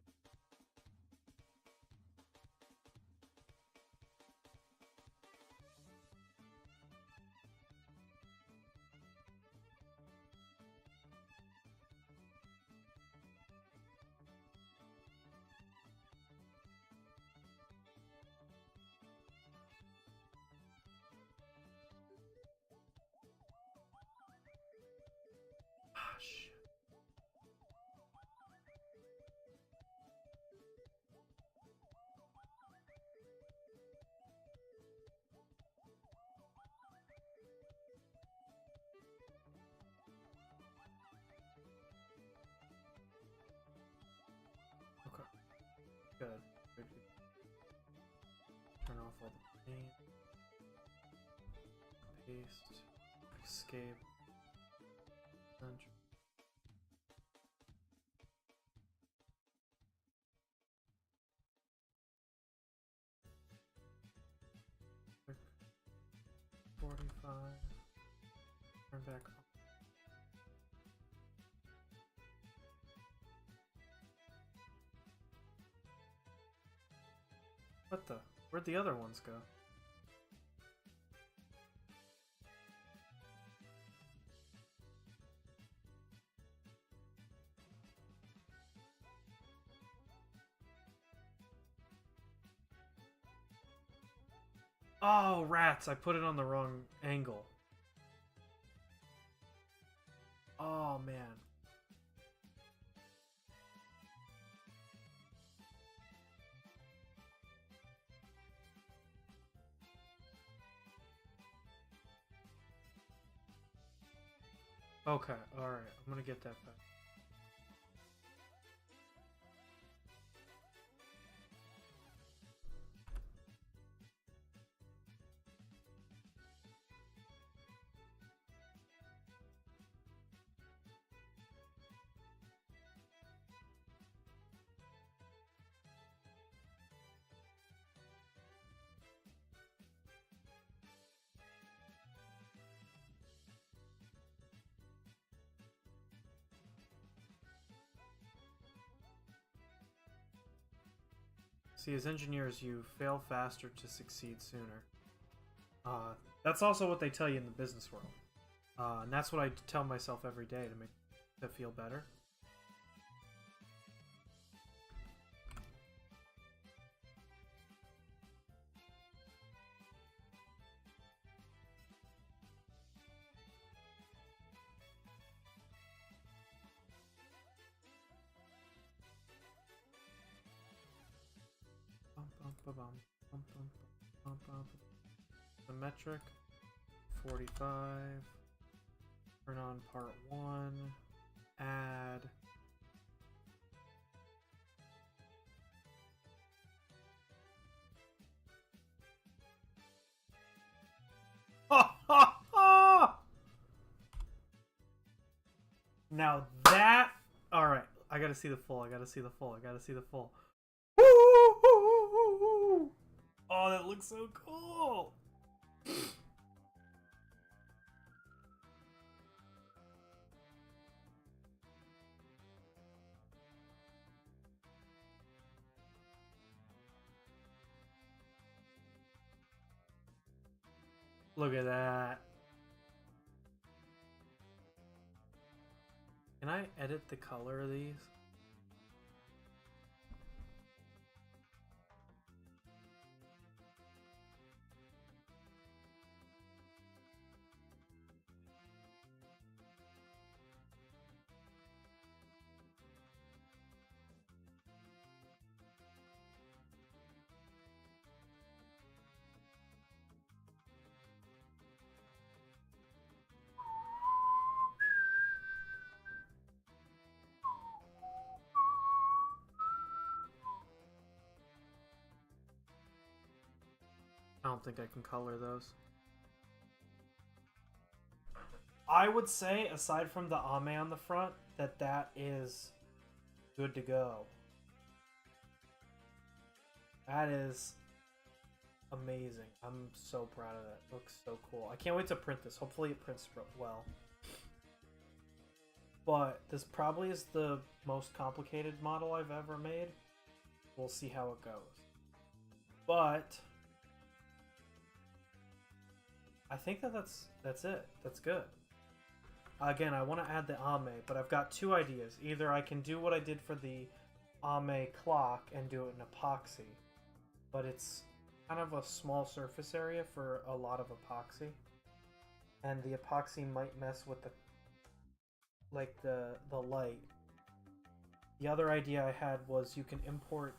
Ah, shit. Okay. Good. Good. Turn off all the paint. Paste. Escape. Enter. Click 45. Turn back on. What the? Where'd the other ones go? Oh, rats! I put it on the wrong angle. Oh, man. Okay, alright. I'm gonna get that back. See, as engineers, you fail faster to succeed sooner. That's also what they tell you in the business world. And that's what I tell myself every day to make to feel better. The metric 45. Turn on part 1. Add. Ha ha ha! Now that. Alright, I gotta see the full. I gotta see the full. I gotta see the full. Oh, that looks so cool! Look at that. Can I edit the color of these? I don't think I can color those. I would say, aside from the Ame on the front, that is good to go. That is amazing. I'm so proud of that. It looks so cool. I can't wait to print this. Hopefully it prints well. But this probably is the most complicated model I've ever made. We'll see how it goes. But I think that's it. That's good. Again, I want to add the Ame, but I've got two ideas. Either I can do what I did for the Ame clock and do it in epoxy, but it's kind of a small surface area for a lot of epoxy, and the epoxy might mess with the light. The other idea I had was you can import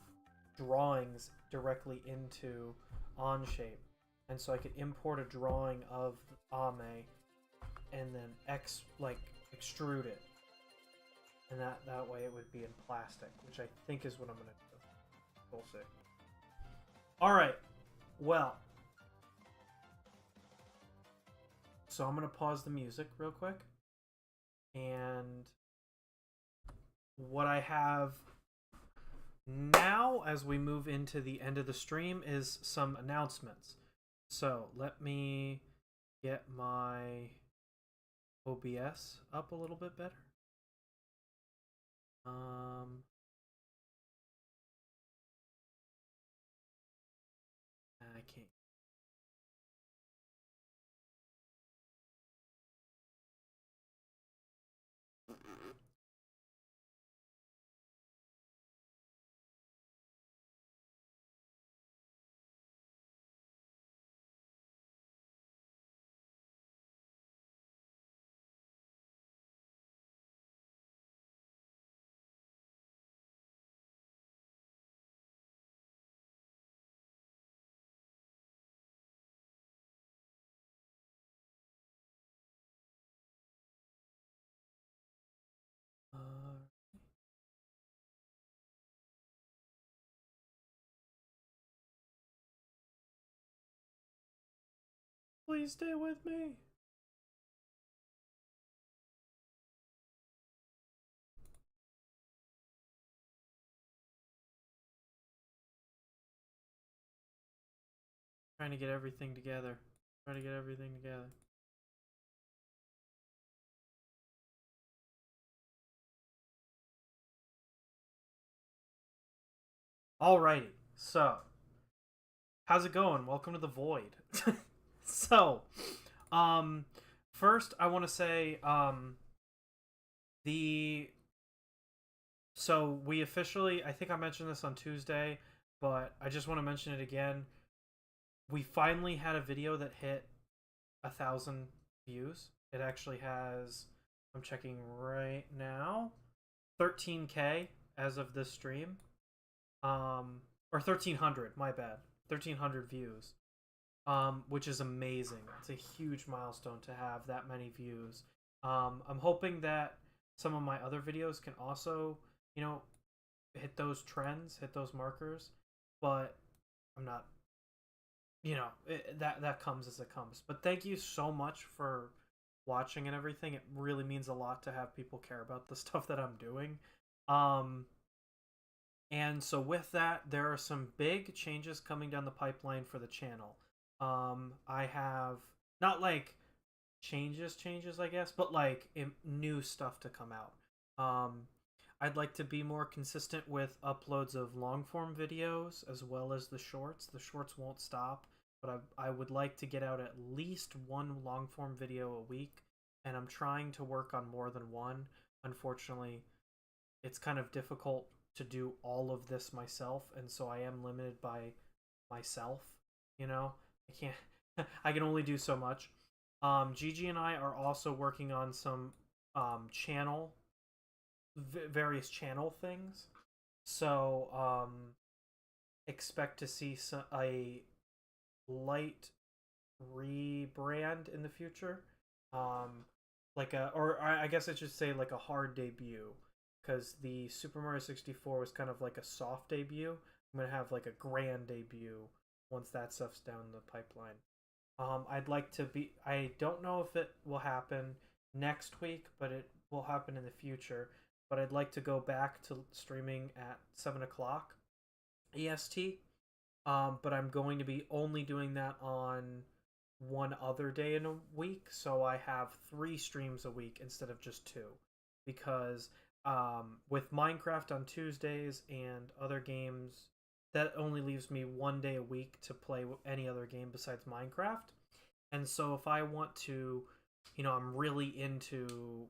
drawings directly into Onshape, and so I could import a drawing of Ame and then extrude it, and that way it would be in plastic, which I think is what I'm gonna do. We'll see. All right, well, so I'm gonna pause the music real quick, and what I have now as we move into the end of the stream is some announcements. So let me get my OBS up a little bit better. I can't. Please stay with me. Trying to get everything together. Trying to get everything together. Alrighty. So, how's it going? Welcome to the void. so, um, first I want to say, the so we officially, I think I mentioned this on Tuesday, but I just want to mention it again. We finally had a video that hit 1,000 views. It actually has, I'm checking right now, 13K as of this stream. Or 1,300, my bad. 1,300 views. Which is amazing. It's a huge milestone to have that many views. I'm hoping that some of my other videos can also, hit those trends, hit those markers, but I'm not, that comes as it comes. But thank you so much for watching and everything. It really means a lot to have people care about the stuff that I'm doing. And so with that, there are some big changes coming down the pipeline for the channel. I have not like changes, I guess, but like new stuff to come out. I'd like to be more consistent with uploads of long form videos as well as the shorts. The shorts won't stop, but I would like to get out at least one long form video a week, and I'm trying to work on more than one. Unfortunately, it's kind of difficult to do all of this myself, and so I am limited by myself. I can't. I can only do so much. Gigi and I are also working on some channel, various channel things. So expect to see a light rebrand in the future. Like or I guess I should say like a hard debut, because the Super Mario 64 was kind of like a soft debut. I'm gonna have like a grand debut once that stuff's down the pipeline. I'd like to be. I don't know if it will happen next week, but it will happen in the future. But I'd like to go back to streaming at 7 o'clock EST. But I'm going to be only doing that on one other day in a week, so I have 3 streams a week instead of just 2, because with Minecraft on Tuesdays and other games, that only leaves me 1 day a week to play any other game besides Minecraft. And so if I want to, I'm really into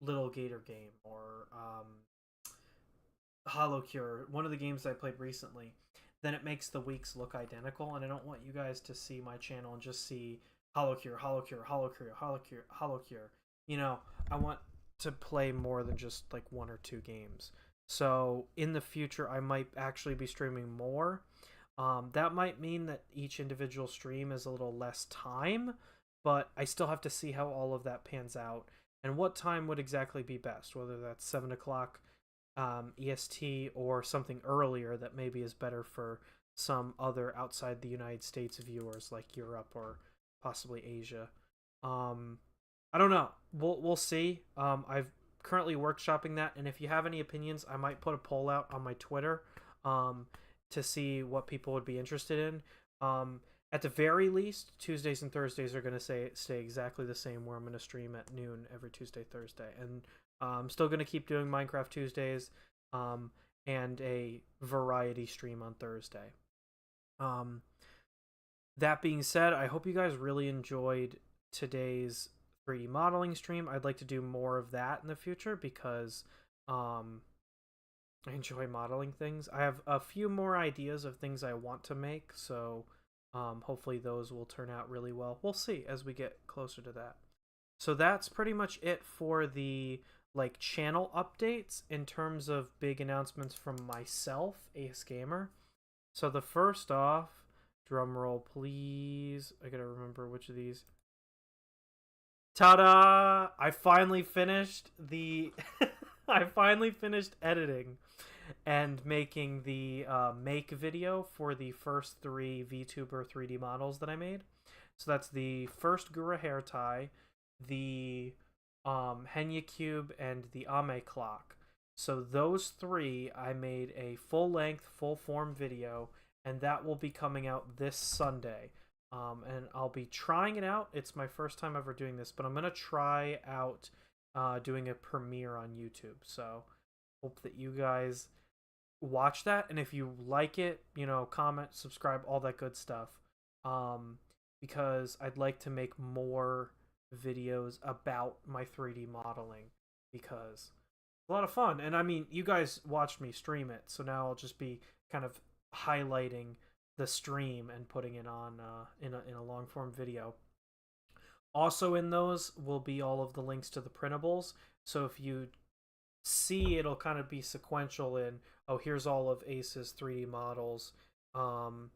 Little Gator Game or Hollow Cure, one of the games I played recently, then it makes the weeks look identical, and I don't want you guys to see my channel and just see Hollow Cure, Hollow Cure, Hollow Cure, Hollow Cure, Hollow Cure. I want to play more than just like 1 or 2 games. So in the future, I might actually be streaming more. That might mean that each individual stream is a little less time, but I still have to see how all of that pans out and what time would exactly be best, whether that's 7 o'clock EST or something earlier that maybe is better for some other outside the United States viewers like Europe or possibly Asia. I don't know. We'll see. I've currently workshopping that, and if you have any opinions, I might put a poll out on my Twitter to see what people would be interested in. At the very least, Tuesdays and Thursdays are going to stay exactly the same, where I'm going to stream at noon every Tuesday, Thursday. And I'm still going to keep doing Minecraft Tuesdays and a variety stream on Thursday. That being said, I hope you guys really enjoyed today's 3D modeling stream. I'd like to do more of that in the future because I enjoy modeling things. I have a few more ideas of things I want to make, so hopefully those will turn out really well. We'll see as we get closer to that. So that's pretty much it for the channel updates in terms of big announcements from myself, Ace Gamer. So the first off, drum roll please. I gotta remember which of these. Ta-da! I finally finished the I finally finished editing and making the make video for the first 3 VTuber 3D models that I made. So that's the first Gura hair tie, the Henya Cube, and the Ame clock. So those 3 I made a full-length, full-form video, and that will be coming out this Sunday. And I'll be trying it out. It's my first time ever doing this, but I'm going to try out doing a premiere on YouTube. So hope that you guys watch that, and if you like it, you know, comment, subscribe, all that good stuff. Um, because I'd like to make more videos about my 3D modeling because it's a lot of fun. And I mean, you guys watched me stream it, so now I'll just be kind of highlighting the stream and putting it on in a long form video. Also in those will be all of the links to the printables. So if you see, it'll kind of be sequential in, oh, here's all of Ace's 3D models. Um,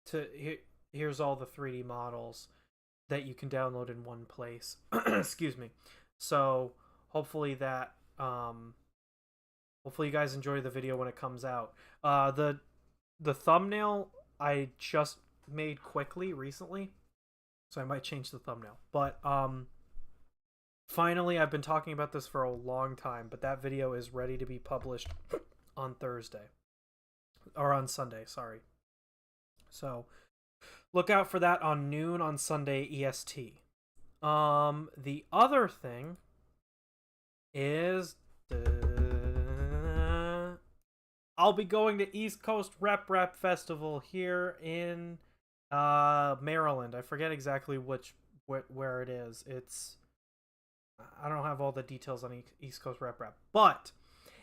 to here's all the 3D models that you can download in one place. Excuse me. So hopefully that hopefully you guys enjoy the video when it comes out. The thumbnail I just made quickly recently, so I might change the thumbnail. But finally, I've been talking about this for a long time, but that video is ready to be published on Thursday. Or on Sunday, sorry. So look out for that on noon on Sunday EST. The other thing is I'll be going to East Coast Rep Festival here in Maryland. I forget exactly where it is. It's, I don't have all the details on East Coast Rep, but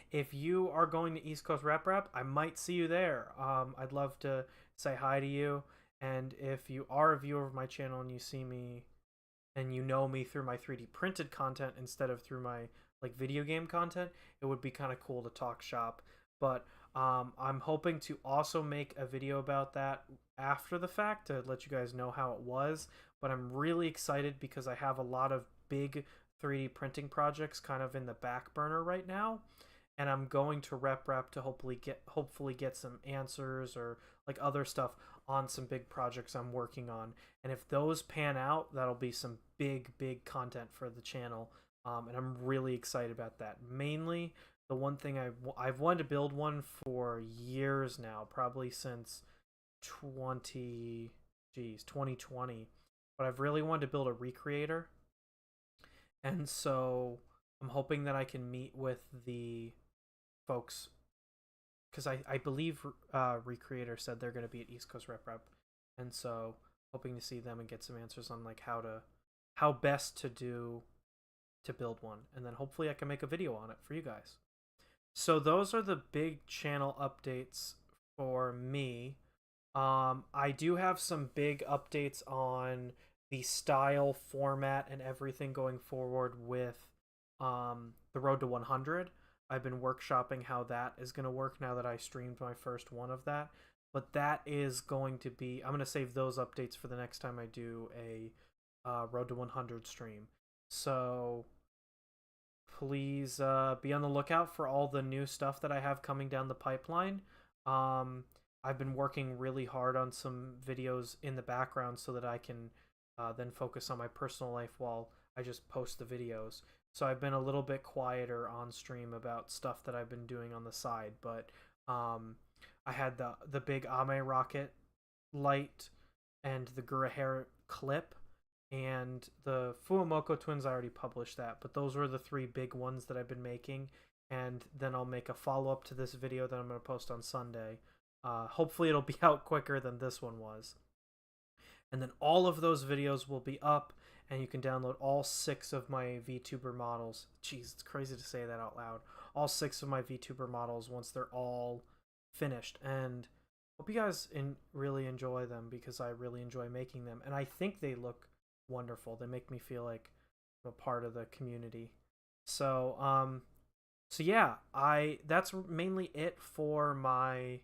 if you are going to East Coast Rep, I might see you there. I'd love to say hi to you, and if you are a viewer of my channel and you see me and you know me through my 3D printed content instead of through my like video game content, it would be kind of cool to talk shop. But I'm hoping to also make a video about that after the fact to let you guys know how it was. But I'm really excited because I have a lot of big 3D printing projects kind of in the back burner right now, and I'm going to Rep to hopefully get some answers or like other stuff on some big projects I'm working on. And if those pan out, that'll be some big content for the channel. And I'm really excited about that. Mainly, the one thing I've wanted to build one for years now, probably since 2020, but I've really wanted to build a recreator. And so I'm hoping that I can meet with the folks, because I believe Recreator said they're going to be at East Coast Rep, and so hoping to see them and get some answers on like how best to build one, and then hopefully I can make a video on it for you guys. So those are the big channel updates for me. I do have some big updates on the style, format, and everything going forward with the Road to 100. I've been workshopping how that is going to work now that I streamed my first one of that. But that is going to be... I'm going to save those updates for the next time I do a Road to 100 stream. So please be on the lookout for all the new stuff that I have coming down the pipeline. I've been working really hard on some videos in the background so that I can then focus on my personal life while I just post the videos. So I've been a little bit quieter on stream about stuff that I've been doing on the side, but I had the big Ame rocket light and the Gurahair clip, and the Fuamoko twins I already published that, but those were the three big ones that I've been making, and then I'll make a follow-up to this video that I'm going to post on Sunday. Hopefully it'll be out quicker than this one was. And then all of those videos will be up, and you can download all 6 of my VTuber models. Jeez, it's crazy to say that out loud. All 6 of my VTuber models once they're all finished. And hope you guys really enjoy them, because I really enjoy making them. And I think they look wonderful. They make me feel like I'm a part of the community. So, so yeah, that's mainly it for my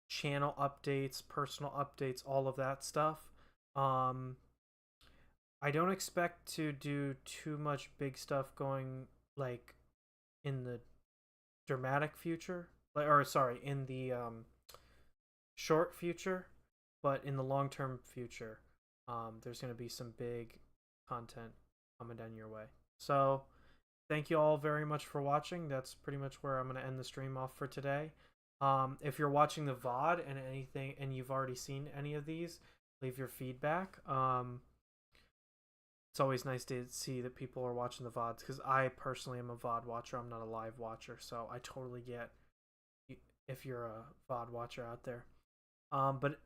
channel updates, personal updates, all of that stuff. I don't expect to do too much big stuff going like in the dramatic future, or sorry, in the short future, but in the long-term future, there's going to be some big content coming down your way. So thank you all very much for watching. That's pretty much where I'm going to end the stream off for today. If you're watching the VOD and you've already seen any of these, leave your feedback. it's always nice to see that people are watching the VODs, because I personally am a VOD watcher. I'm not a live watcher, so I totally get if you're a VOD watcher out there. But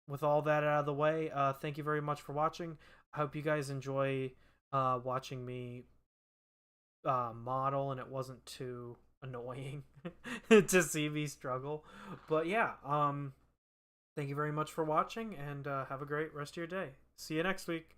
with all that out of the way, thank you very much for watching. I hope you guys enjoy watching me model, and it wasn't too annoying to see me struggle. But yeah, thank you very much for watching, and have a great rest of your day. See you next week.